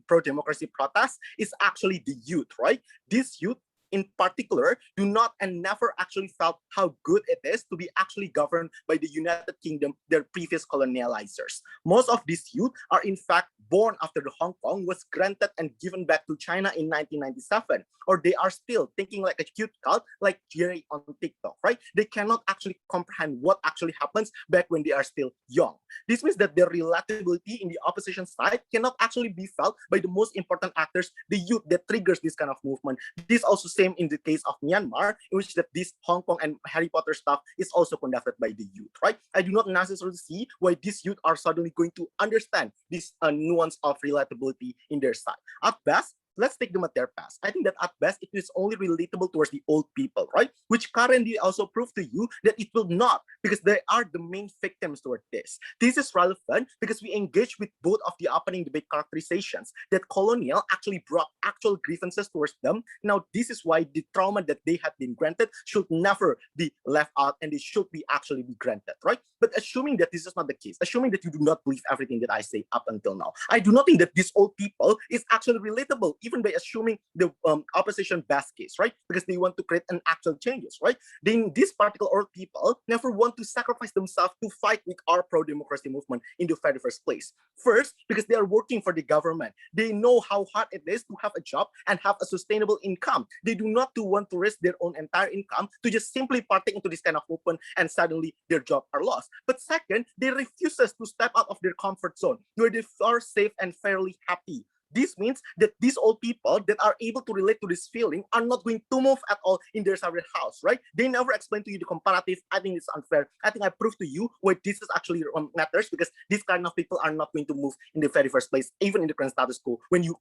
pro-democracy protests is actually the youth, right? This youth in particular do not and never actually felt how good it is to be actually governed by the United Kingdom, their previous colonializers. Most of these youth are in fact born after the Hong Kong was granted and given back to China in 1997, or they are still thinking like a cute cult like Jerry on TikTok, right? They cannot actually comprehend what actually happens back when they are still young. This means that their relatability in the opposition side cannot actually be felt by the most important actors, the youth that triggers this kind of movement. This also same in the case of Myanmar, in which that this Hong Kong and Harry Potter stuff is also conducted by the youth, right? I do not necessarily see why these youth are suddenly going to understand this nuance of relatability in their side. At best, let's take them at their past. I think that at best, it is only relatable towards the old people, right? Which currently also prove to you that it will not, because they are the main victims toward this. This is relevant because we engage with both of the opening debate characterizations that Colonial actually brought actual grievances towards them. Now, this is why the trauma that they had been granted should never be left out and they should be actually be granted, right? But assuming that this is not the case, assuming that you do not believe everything that I say up until now, I do not think that these old people is actually relatable, even by assuming the opposition best case, right? Because they want to create an actual changes, right? Then these particular old people never want to sacrifice themselves to fight with our pro-democracy movement in the very first place. First, because they are working for the government. They know how hard it is to have a job and have a sustainable income. They do not want to risk their own entire income to just simply partake into this kind of movement and suddenly their job are lost. But second, they refuses to step out of their comfort zone where they are safe and fairly happy. This means that these old people that are able to relate to this feeling are not going to move at all in their separate house, right? They never explain to you the comparative. I think it's unfair. I think I proved to you why this is actually matters, because these kind of people are not going to move in the very first place, even in the current status quo, when you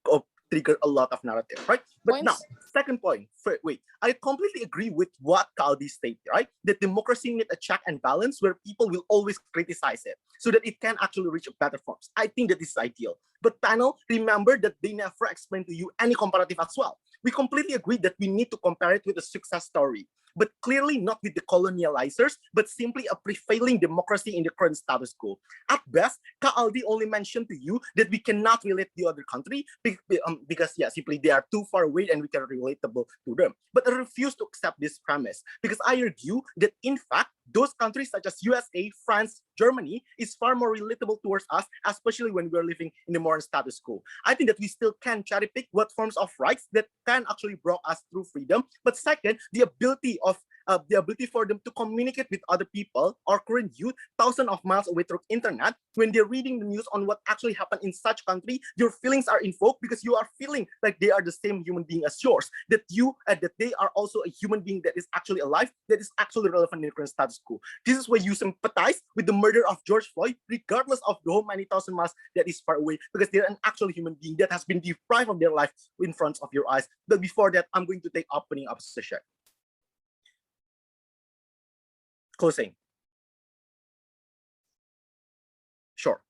trigger a lot of narrative, right? But now, second point, wait, I completely agree with what Kaldi stated, right? That democracy needs a check and balance where people will always criticize it so that it can actually reach better forms. I think that this is ideal. But panel, remember that they never explain to you any comparative as well. We completely agree that we need to compare it with a success story. but clearly not with the colonializers, but simply a prevailing democracy in the current status quo. At best, Kaaldi only mentioned to you that we cannot relate the other country because simply they are too far away and we can relatable to them. But I refuse to accept this premise because I argue that in fact, those countries such as USA, France, Germany is far more relatable towards us, especially when we're living in the modern status quo. I think that we still can cherry pick what forms of rights that can actually bring us through freedom. But second, the ability for them to communicate with other people or current youth thousands of miles away through internet, when they're reading the news on what actually happened in such country, your feelings are invoked because you are feeling like they are the same human being as yours, that they are also a human being that is actually alive, that is actually relevant in the current status quo. This is why you sympathize with the murder of George Floyd, regardless of how many thousand miles that is far away, because they're an actual human being that has been deprived of their life in front of your eyes. But before that, I'm going to take opening opposition. Closing. Sure.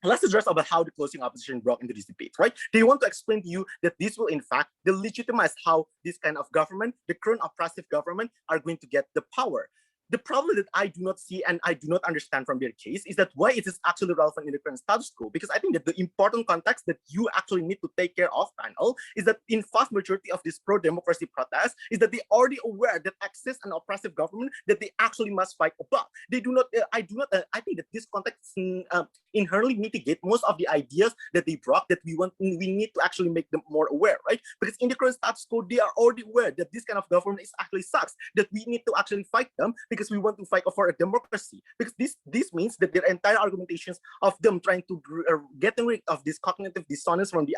Let's address about how the closing opposition broke into this debate, right? They want to explain to you that this will in fact delegitimize how this kind of government, the current oppressive government, are going to get the power. The problem that I do not see and I do not understand from their case is that why it is actually relevant in the current status quo. Because I think that the important context that you actually need to take care of, panel, is that in vast majority of this pro-democracy protest is that they already aware that exists an oppressive government that they actually must fight about. They do not. I think that this context inherently mitigate most of the ideas that they brought that we need to actually make them more aware, right? Because in the current status quo, they are already aware that this kind of government is actually sucks, that we need to actually fight them because we want to fight for a democracy. Because this means that their entire argumentations of them trying to getting rid of this cognitive dissonance from the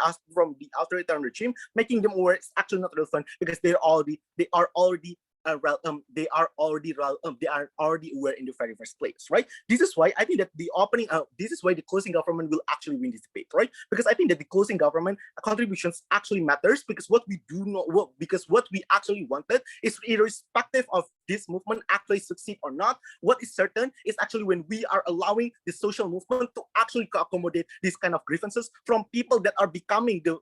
authoritarian regime, making them aware is actually not relevant because they are already aware in the very first place, right? This is why I think that this is why the closing government will actually win this debate, right? Because I think that the closing government contributions actually matters because what we actually wanted is irrespective of this movement actually succeed or not. What is certain is actually when we are allowing the social movement to actually accommodate these kind of grievances from people that are becoming the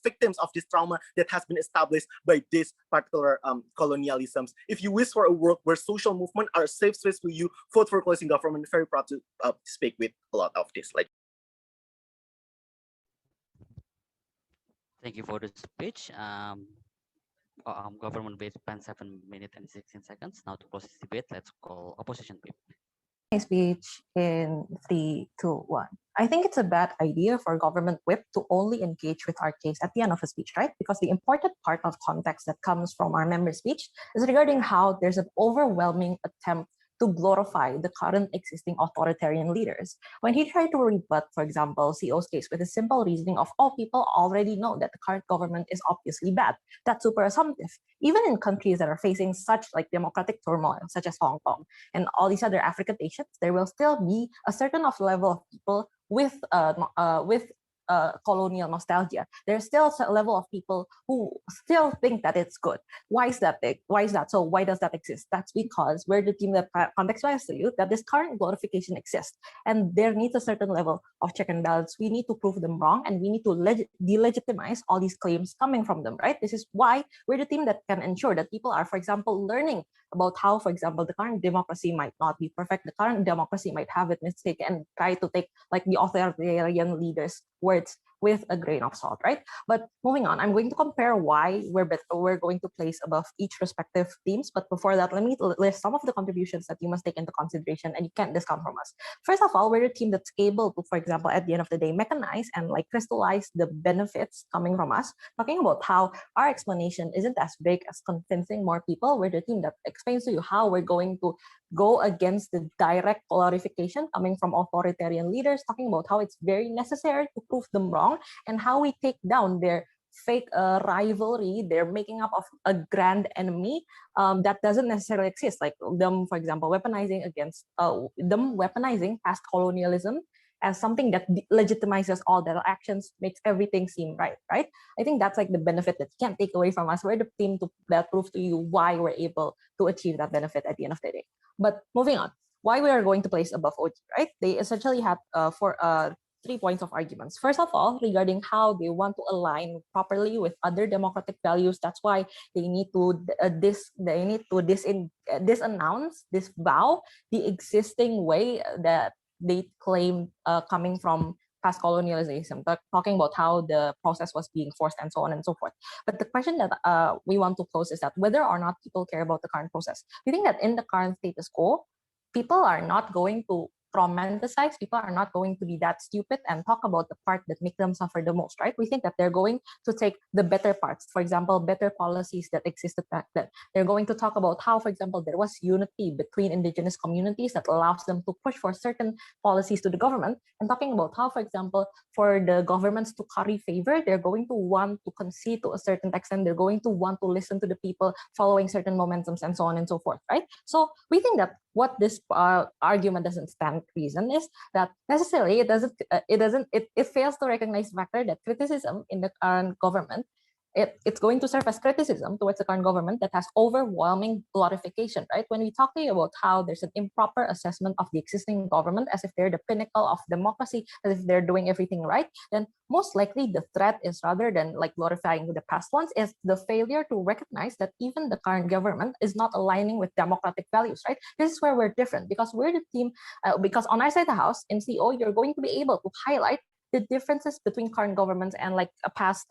victims of this trauma that has been established by this particular colonialisms. If you wish for a world where social movement are a safe space for you, vote for closing government. Very proud to speak with a lot of this. Thank you for the speech. Government debate spent 7 minutes and 16 seconds. Now to close this debate, let's call opposition people. My speech in 3, 2, 1. I think it's a bad idea for government whip to only engage with our case at the end of a speech, right? Because the important part of context that comes from our member speech is regarding how there's an overwhelming attempt to glorify the current existing authoritarian leaders. When he tried to rebut, for example, CO's case with a simple reasoning of all people already know that the current government is obviously bad, that's super assumptive. Even in countries that are facing such democratic turmoil, such as Hong Kong and all these other African nations, there will still be a certain level of people with colonial nostalgia. There's still a level of people who still think that it's good. Why is that big? Why is that so? Why does that exist? That's because we're the team that contextualizes to you that this current glorification exists, and there needs a certain level of check and balance. We need to prove them wrong, and we need to delegitimize all these claims coming from them, right? This is why we're the team that can ensure that people are, for example, learning about how, for example, the current democracy might not be perfect. The current democracy might have its mistake and try to take the authoritarian leaders' words with a grain of salt, right? But moving on, I'm going to compare why we're going to place above each respective teams. But before that, let me list some of the contributions that you must take into consideration and you can't discount from us. First of all, we're a team that's able to, for example, at the end of the day, mechanize and crystallize the benefits coming from us, talking about how our explanation isn't as big as convincing more people. We're the team that explains to you how we're going to go against the direct glorification coming from authoritarian leaders, talking about how it's very necessary to prove them wrong and how we take down their fake rivalry, their making up of a grand enemy that doesn't necessarily exist, like them, for example, weaponizing past colonialism as something that legitimizes all their actions, makes everything seem right, right? I think that's the benefit that you can't take away from us. We're the team that prove to you why we're able to achieve that benefit at the end of the day. But moving on, why we are going to place above OG, right? They essentially have 3 points of arguments. First of all, regarding how they want to align properly with other democratic values. That's why they need to disannounce, disavow the existing way that they claim coming from past colonialization, talking about how the process was being forced and so on and so forth. But the question that we want to pose is that whether or not people care about the current process. We think that in the current status quo, people are not going to romanticize, people are not going to be that stupid and talk about the part that make them suffer the most, right? We think that they're going to take the better parts, for example, better policies that existed back then. They're going to talk about how, for example, there was unity between indigenous communities that allows them to push for certain policies to the government, and talking about how, for example, for the governments to curry favor, they're going to want to concede to a certain extent, they're going to want to listen to the people following certain momentums and so on and so forth, right? So we think that what this argument doesn't stand reason is that necessarily it fails to recognize the factor that criticism in the current government, it's going to serve as criticism towards the current government that has overwhelming glorification, right? When we talking about how there's an improper assessment of the existing government as if they're the pinnacle of democracy, as if they're doing everything right, then most likely the threat is, rather than like glorifying the past ones, is the failure to recognize that even the current government is not aligning with democratic values, right? This is where we're different, because we're the team, because on our side of the house, in CO, you're going to be able to highlight the differences between current governments and like past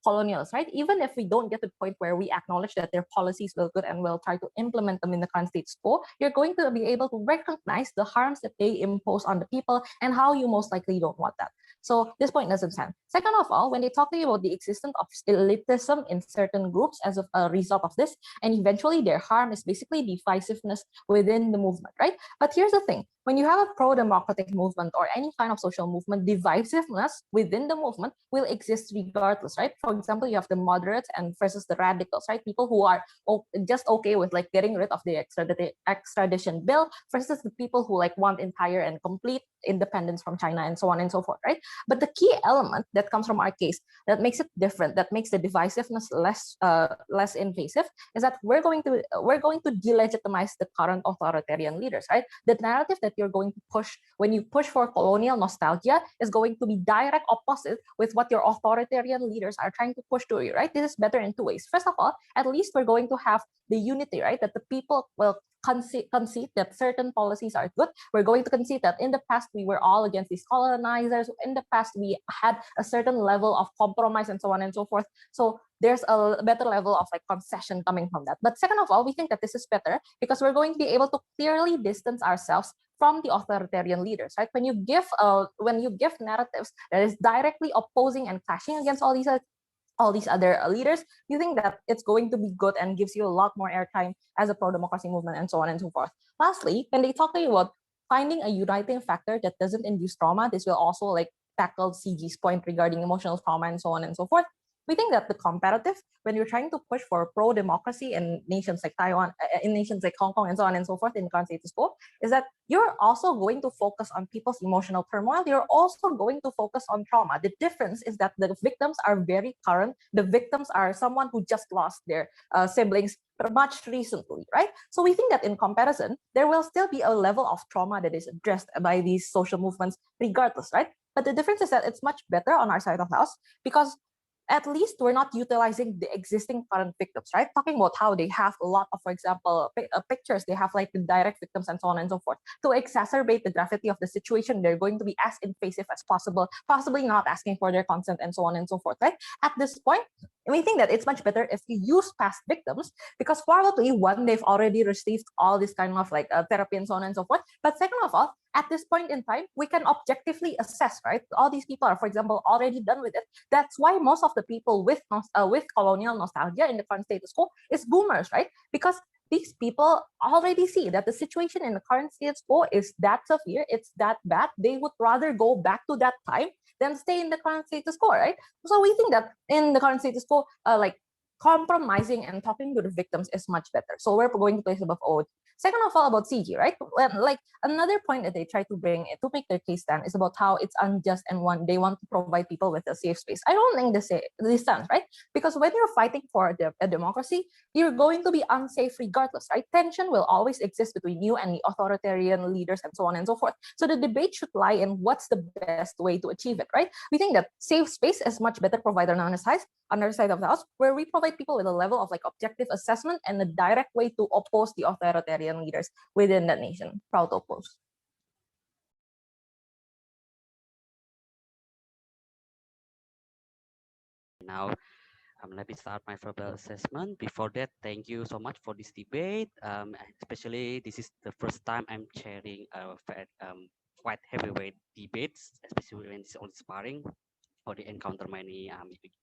colonials, right? Even if we don't get to the point where we acknowledge that their policies will good and will try to implement them in the current status quo, you're going to be able to recognize the harms that they impose on the people and how you most likely don't want that. So this point doesn't stand. Second of all, when they talk about the existence of elitism in certain groups as a result of this, and eventually their harm is basically divisiveness within the movement, right? But here's the thing, when you have a pro-democratic movement or any kind of social movement, divisiveness within the movement will exist regardless, right? For example, you have the moderates and versus the radicals, right? People who are just okay with like getting rid of the extradition bill versus the people who like want entire and complete independence from China and so on and so forth, right? But the key element that comes from our case that makes it different, that makes the divisiveness less invasive, is that we're going to delegitimize the current authoritarian leaders, right? The narrative that you're going to push when you push for colonial nostalgia is going to be direct opposite with what your authoritarian leaders are trying to push to you, right? This is better in two ways. First of all, at least we're going to have the unity, right? That the people will concede that certain policies are good. We're going to concede that in the past we were all against these colonizers. In the past we had a certain level of compromise and so on and so forth. So there's a better level of like concession coming from that. But second of all, we think that this is better because we're going to be able to clearly distance ourselves from the authoritarian leaders, right? When you give narratives that is directly opposing and clashing against all these other leaders, you think that it's going to be good and gives you a lot more airtime as a pro-democracy movement and so on and so forth. Lastly, when they talk about finding a uniting factor that doesn't induce trauma, this will also like tackle CG's point regarding emotional trauma and so on and so forth. We think that the comparative, when you're trying to push for pro-democracy in nations like Taiwan, in nations like Hong Kong and so on and so forth in the current status quo, is that you're also going to focus on people's emotional turmoil. You're also going to focus on trauma. The difference is that the victims are very current. The victims are someone who just lost their siblings much recently, right? So we think that in comparison, there will still be a level of trauma that is addressed by these social movements regardless, right? But the difference is that it's much better on our side of the house because at least we're not utilizing the existing current victims, right? Talking about how they have a lot of, for example, pictures, they have like the direct victims and so on and so forth. To exacerbate the gravity of the situation, they're going to be as invasive as possible, possibly not asking for their consent and so on and so forth, right? At this point, we think that it's much better if you use past victims because probably one, they've already received all this kind of like therapy and so on and so forth. But second of all, at this point in time, we can objectively assess, right? All these people are, for example, already done with it. That's why most of the people with colonial nostalgia in the current status quo is boomers, right? Because these people already see that the situation in the current status quo is that severe, it's that bad. They would rather go back to that time than stay in the current status quo, right? So we think that in the current status quo, like compromising and talking to the victims is much better. So we're going to place above all Second of all, about CG, right? Like another point that they try to bring to make their case stand is about how it's unjust and they want to provide people with a safe space. I don't think this stands, right? Because when you're fighting for a democracy, you're going to be unsafe regardless, right? Tension will always exist between you and the authoritarian leaders and so on and so forth. So the debate should lie in what's the best way to achieve it, right? We think that safe space is much better provided on the side of the house, where we provide people with a level of like objective assessment and a direct way to oppose the authoritarian leaders within that nation. Proud to oppose. Now, let me start my verbal assessment. Before that, thank you so much for this debate. Especially, this is the first time I'm chairing quite heavyweight debates, especially when it's on sparring or they encounter many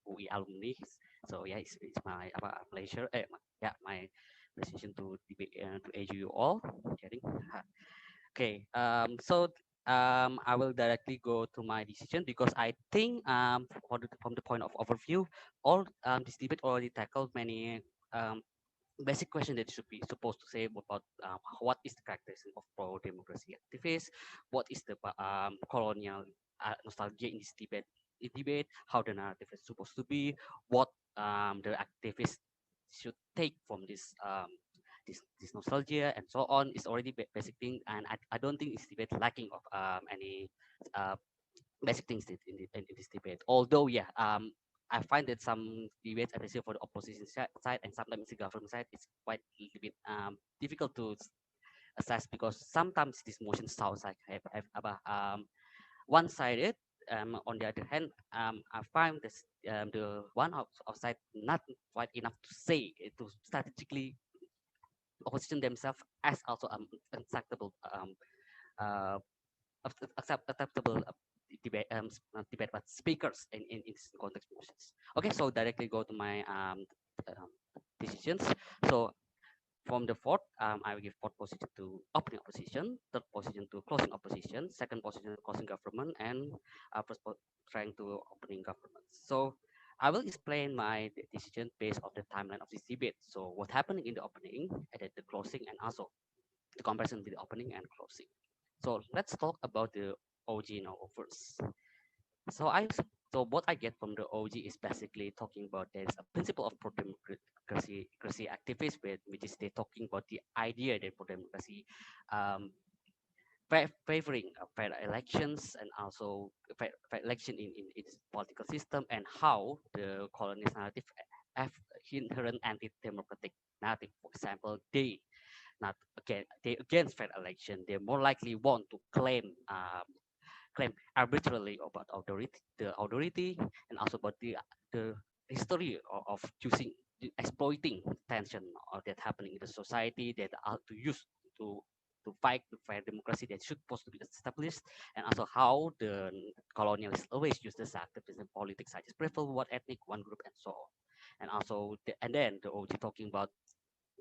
UI alumni. So yeah, it's my pleasure. My decision to debate to aid you all. Sharing. Okay, I will directly go to my decision because I think from the point of overview, all this debate already tackled many basic question that should be supposed to say about what is the characteristic of pro-democracy activists, what is the colonial nostalgia in this debate, how the narrative is supposed to be, what the activists should take from this nostalgia and so on is already basic thing, and I don't think this debate lacking of any uh, basic things in this debate. Although, yeah, I find that some debates, especially for the opposition side and sometimes the government side, is quite a little bit difficult to assess because sometimes this motion sounds like one-sided. On the other hand, I find this the one outside not quite enough to say to strategically position themselves as also acceptable uh, acceptable debate debate but speakers in this context motions. Okay, so directly go to my decisions. So from the fourth, I will give fourth position to opening opposition, third position to closing opposition, second position to closing government, and first trying to opening government. So I will explain my decision based on the timeline of this debate. So what happened in the opening, and then the closing, and also the comparison with the opening and closing. So let's talk about the OG now first. So what I get from the OG is basically talking about there's a principle of pro-democracy activists, which is they talking about the idea that pro-democracy favoring fair elections and also fair election in its political system, and how the colonialist narrative have inherent anti-democratic narrative. For example, they against fair election. They more likely want to claim arbitrarily about the authority, and also about the history of choosing exploiting tension or that happening in the society that are to use to to fight the fair democracy that should supposed to be established, and also how the colonialists always use this activism politics such as prefer one ethnic, one group, and so on. And also and then the OG talking about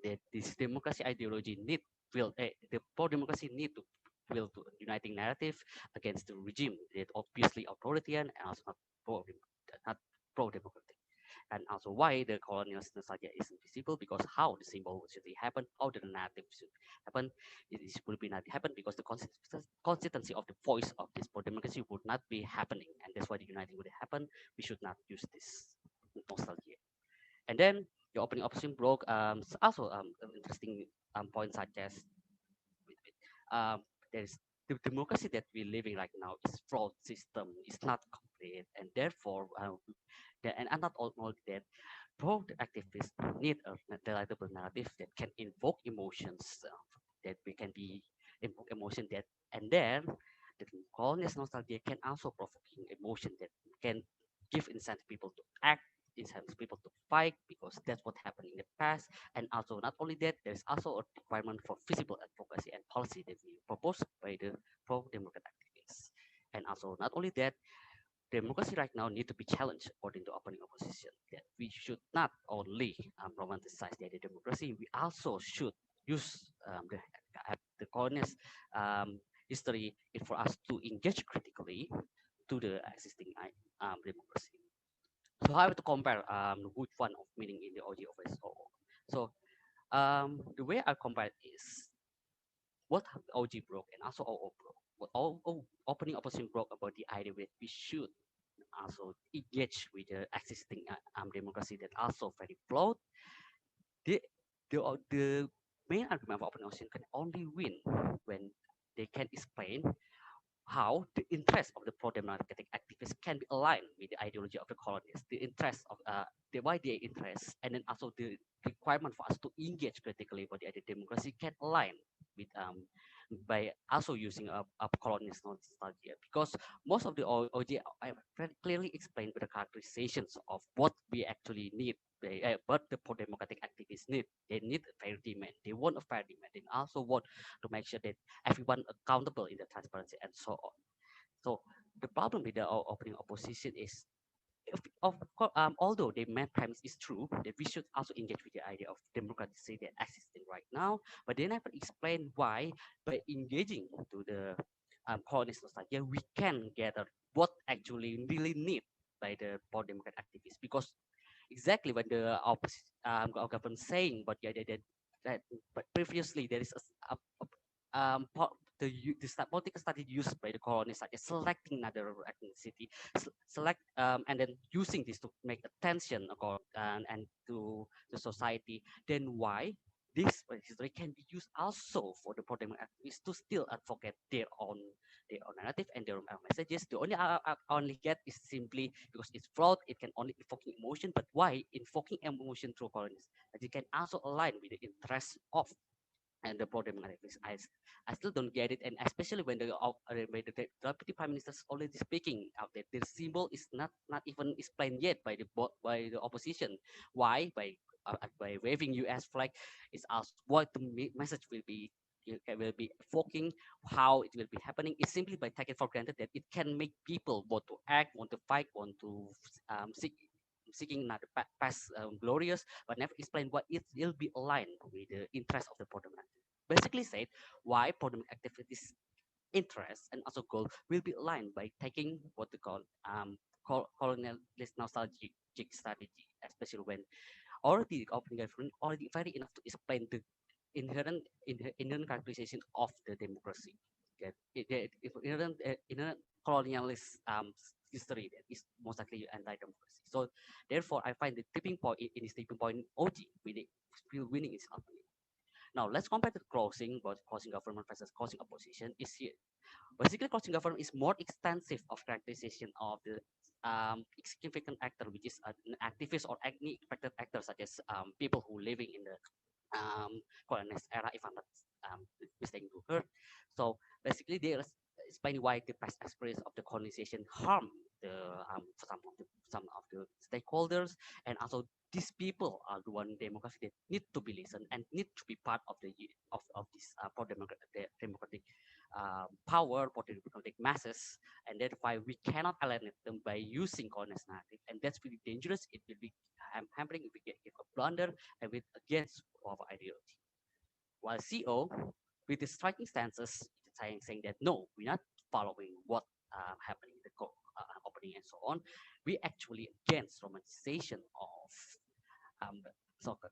that this democracy ideology need the pro-democracy need to build to uniting narrative against the regime that obviously authoritarian and also not pro-democratic. And also why the colonial nostalgia isn't visible, because how the symbol should happen, how the narrative should happen, it will be not happen because the consistency of the voice of this pro-democracy would not be happening, and that's why the uniting would happen. We should not use this nostalgia. And then the opening option broke also interesting points such as um, there's the democracy that we're living right now is flawed system, is not complete, and therefore and not all that pro activists need a relatable narrative that can invoke emotions that we can be invoke emotion that, and then the colonialist nostalgia can also provoking emotion that can give incentive people to act, incentive people to fight, because that's what happened in the past. And also not only that, there's also a requirement for visible advocacy and policy that we propose by the pro-democrat activists. And also not only that, democracy right now need to be challenged according to opening opposition, that we should not only romanticize the idea of democracy, we also should use the colonialist history for us to engage critically to the existing democracy. So I have to compare which one of meaning in the OG of SO. So the way I compare is what OG broke and also OO broke. What opening opposition broke about the idea that we should also engage with the existing democracy that also very flawed. The, the main argument of open opposition can only win when they can explain how the interests of the pro-democratic activists can be aligned with the ideology of the colonists, the interests of the why their interests, and then also the requirement for us to engage critically about the idea of democracy can align with by also using a colonialist nostalgia, because most of the OG I very clearly explained with the characterizations of what we actually need. What the pro-democratic activists need. They need a fair demand. They want a fair demand. They also want to make sure that everyone accountable in the transparency and so on. So the problem with the opening opposition is, of course, although the main premise is true that we should also engage with the idea of democracy that existing right now, but they never explain why by engaging to the colonist nostalgia we can gather what actually really need by the pro-democratic activists, because exactly when the opposite government saying, but yeah, that but previously there is the political study used by the colonists, such as selecting another ethnicity, select and then using this to make attention and to the society. Then why this history can be used also for the problem is to still advocate their own narrative and their own messages. The only get is simply because it's flawed. It can only evoking emotion, but why invoking emotion through colonists? That it can also align with the interests of and the problem is I still don't get it, and especially when the deputy prime minister is already speaking out there, the symbol is not even explained yet by the opposition. Why by waving U.S. flag is asked what the message will be. It will be evoking how it will be happening is simply by taking for granted that it can make people want to act, want to fight, want to seeking another past glorious, but never explain why it will be aligned with the interest of the program. Basically said why program activities interest and also goal will be aligned by taking what they call colonialist nostalgic strategy, especially when already the open government already very enough to explain the inherent characterization of the democracy. Okay? Inherent colonialist history that is most likely anti-democracy. So therefore, I find the tipping point in this tipping point OG winning is happening. Now let's compare the closing, but closing government versus closing opposition is here. Basically, closing government is more extensive of characterization of the significant actor, which is an activist or any affected actor, such as people who living in the colonist era, if I'm not mistaken to her. So basically, they explain why the past experience of the colonization harm some of the stakeholders, and also these people are the one democracy that need to be listened and need to be part of this pro-democratic power, pro-democratic masses, and that's why we cannot alienate them by using colonist narrative, and that's really dangerous. It will be hampering if we get a blunder and with against our ideology. While CO, with the striking stances, saying that no, we're not following what happening in the opening and so on, we actually against romanticization of soccer,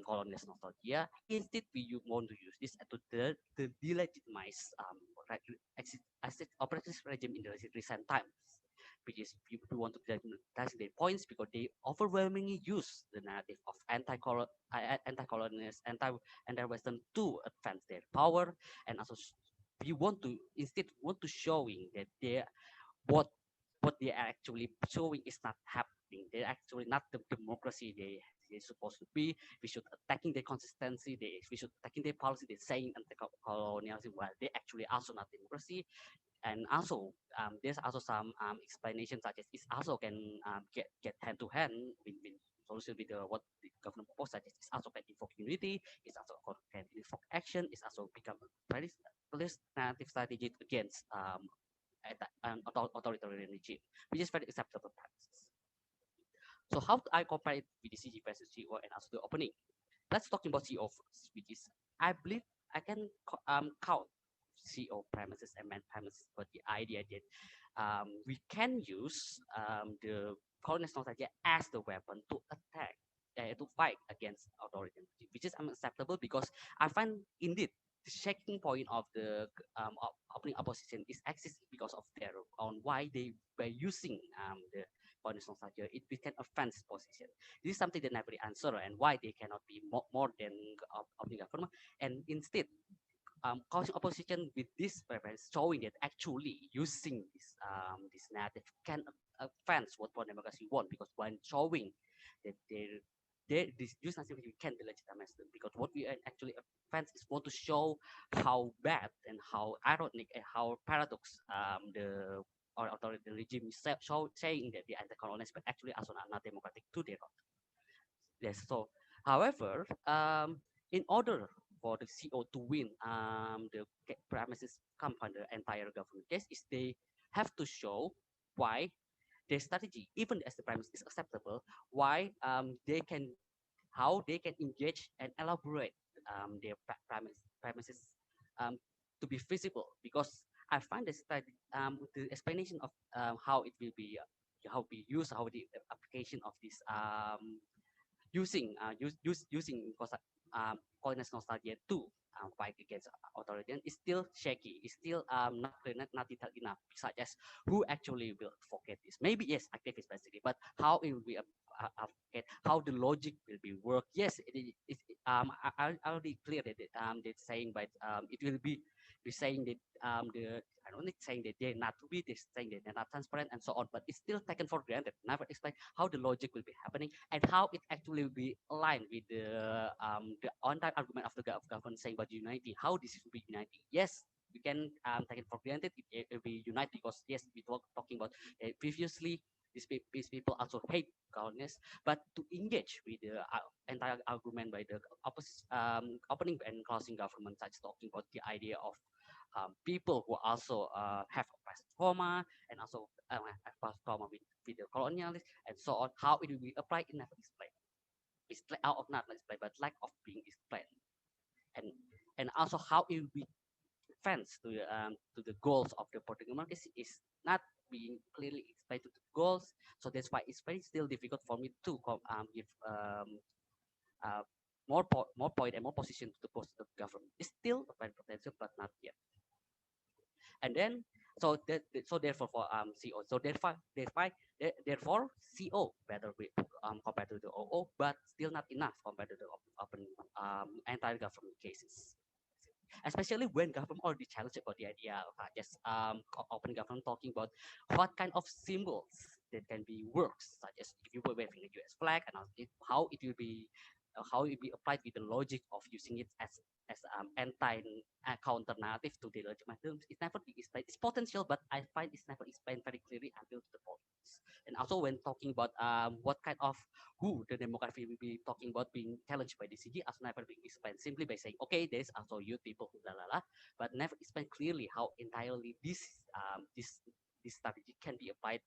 colonialist nostalgia. Instead, we want to use this to delegitimize oppressive regime in the recent times, which is people want to delegitimize their points because they overwhelmingly use the narrative of anti-colonialist, anti-Western to advance their power, and also we want to instead want to showing that they what they are actually showing is not happening. They're actually not the democracy they're supposed to be. We should attacking their consistency. We should attacking their policy. They're saying anti-colonialism while they actually also not democracy. And also, there's also some explanation such as it also can get hand to hand with solution with what the government proposed, such as it's also can invoke unity, it's also can invoke action, it's also become a very narrative strategy against an authoritarian regime, which is very acceptable practices. So how do I compare it with the CG versus CO and also the opening? Let's talk about CO first, which is I believe I can count CO premises and main premises, but the idea that we can use the colonist nostalgia as the weapon to attack, to fight against authoritarian regime, which is unacceptable because I find indeed the checking point of the opening opposition is exists because of their own why they by using the colonial nostalgia it became offense position. This is something they never answer and why they cannot be more than opening government and instead causing opposition with this preference, showing that actually using this narrative can advance what for democracy want because when showing that this use nationalism can delegitimize them because what we are actually advance is want to show how bad and how ironic and how paradox the or authoritarian regime is saying that they are anti-colonialist but actually also not democratic to their own. Yes. So, however, in order for the CO to win, the premises come from the entire government case is they have to show why their strategy, even as the premise is acceptable, why they can, how they can engage and elaborate their premises to be feasible. Because I find the study, the explanation of how it will be, how we use, how the application of this using colonial nostalgia to fight against authoritarian is still shaky. It's still not clear, not detailed enough, such as who actually will advocate this. Maybe yes, activists basically, but how it will be advocate, how the logic will be work. Yes, I already clear that they're saying, but it will be saying that the I don't need saying that they're not to be, they're saying that they're not transparent and so on, but it's still taken for granted. Never explain how the logic will be happening and how it actually will be aligned with the entire argument of the government saying about unity, how this will be uniting. Yes, we can take it for granted it will be united because yes, we talking about previously these people also hate colonists, but to engage with the entire argument by the opposite opening and closing government, such talking about the idea of people who also have past trauma and also have past trauma with the colonialists and so on, how it will be applied in never explained. It's out of not explained, but lack of being explained, and also how it will be fans to the goals of the political democracy is not being clearly explained to the goals. So that's why it's very still difficult for me to give uh, more point and more position to the post of government. It's still a very potential, but not yet. And then so therefore for CO, so therefore CO better with compared to the OO, but still not enough compared to the open entire government cases, especially when government already challenged about the idea of just open government talking about what kind of symbols that can be works, such as if you were waving a US flag and how it will be applied with the logic of using it as anti counter narrative to the legitimatum. It's never be explained. It's potential, but I find it's never explained very clearly until the politics. And also when talking about what kind of who the demography will be talking about being challenged by the CG as never being explained simply by saying, okay, there's also you people who la la la, but never explain clearly how entirely this strategy can be applied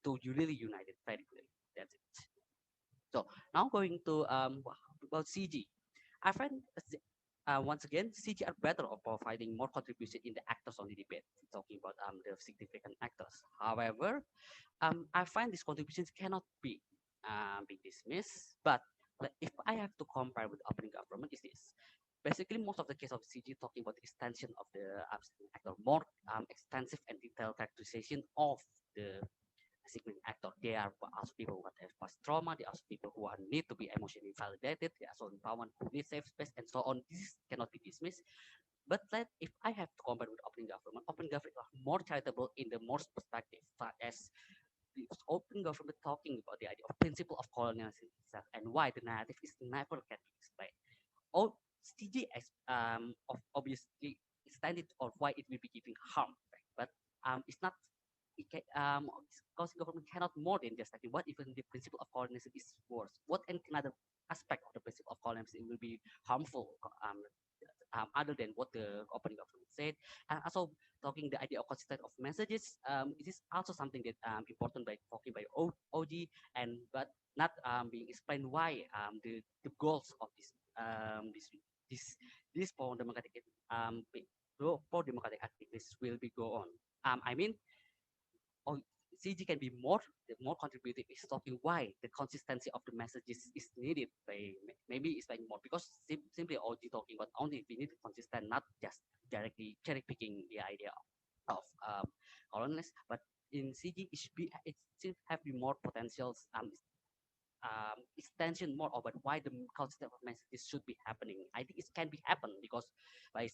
to really unite it very clearly. That's it. So now going to about CG. I find once again CG are better of providing more contribution in the actors on the debate. Talking about the significant actors. However, I find these contributions cannot be dismissed. But if I have to compare with opening government, is this basically most of the case of CG talking about the extension of the actor, more extensive and detailed characterization of the significant actor. They are also people who have past trauma. They are also people who are need to be emotionally validated. They are also empowerment who need safe space and so on. This cannot be dismissed. But if I have to compare with open government are more charitable in the most perspective, such as the open government talking about the idea of principle of colonialism itself and why the narrative is never can be explained. All CGS of obviously extended or why it will be giving harm, but it's not. It can, because government cannot more than just like what even the principle of colonialism is worse. What another aspect of the principle of colonialism will be harmful other than what the opening government said, and also talking the idea of consistent of messages. It is also something that important by talking by OG and but not being explained why the goals of this this for democratic pro democratic activists will be go on. I mean, oh, CG can be more contributive is talking why the consistency of the messages is needed by maybe it's like more because simply OG talking about only we need to consistent, not just directly cherry picking the idea of colonialists, but in CG it should have be more potentials extension more about why the concept of messages should be happening. I think it can be happen because by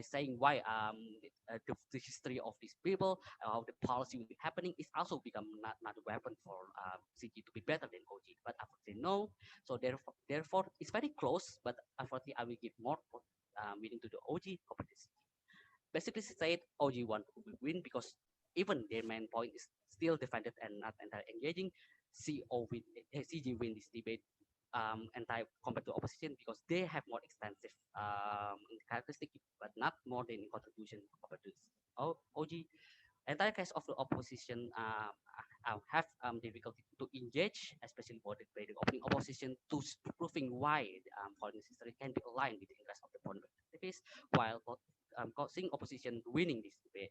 saying why the history of these people, how the policy will be happening, is also become not a weapon for CG to be better than OG. But unfortunately no. So therefore it's very close. But unfortunately I will give more meaning to the OG compared to CG. Basically said OG want to win because even their main point is still defended and not entirely engaging. CG win this debate entire compared to opposition because they have more extensive characteristic, but not more than contribution compared to OG. Entire case of the opposition have difficulty to engage, especially for the opening opposition to proving why foreign history can be aligned with the interest of the foreign activists, while causing opposition winning this debate,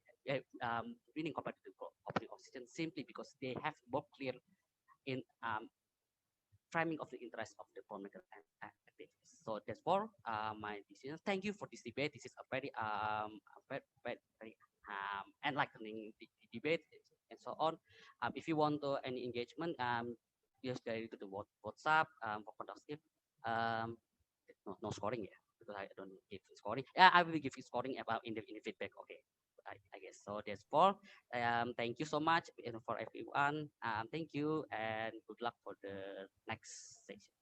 winning compared to the opening opposition simply because they have more clear in framing of the interest of the foreign activists. So therefore, my decision. Thank you for this debate. This is a very very enlightening debate and so on. If you want any engagement, just go to the WhatsApp for conductive. No scoring, yeah, because I don't give scoring. Yeah, I will give you scoring about in the feedback. Okay. I guess so. Therefore, thank you so much for everyone. Thank you and good luck for the next session.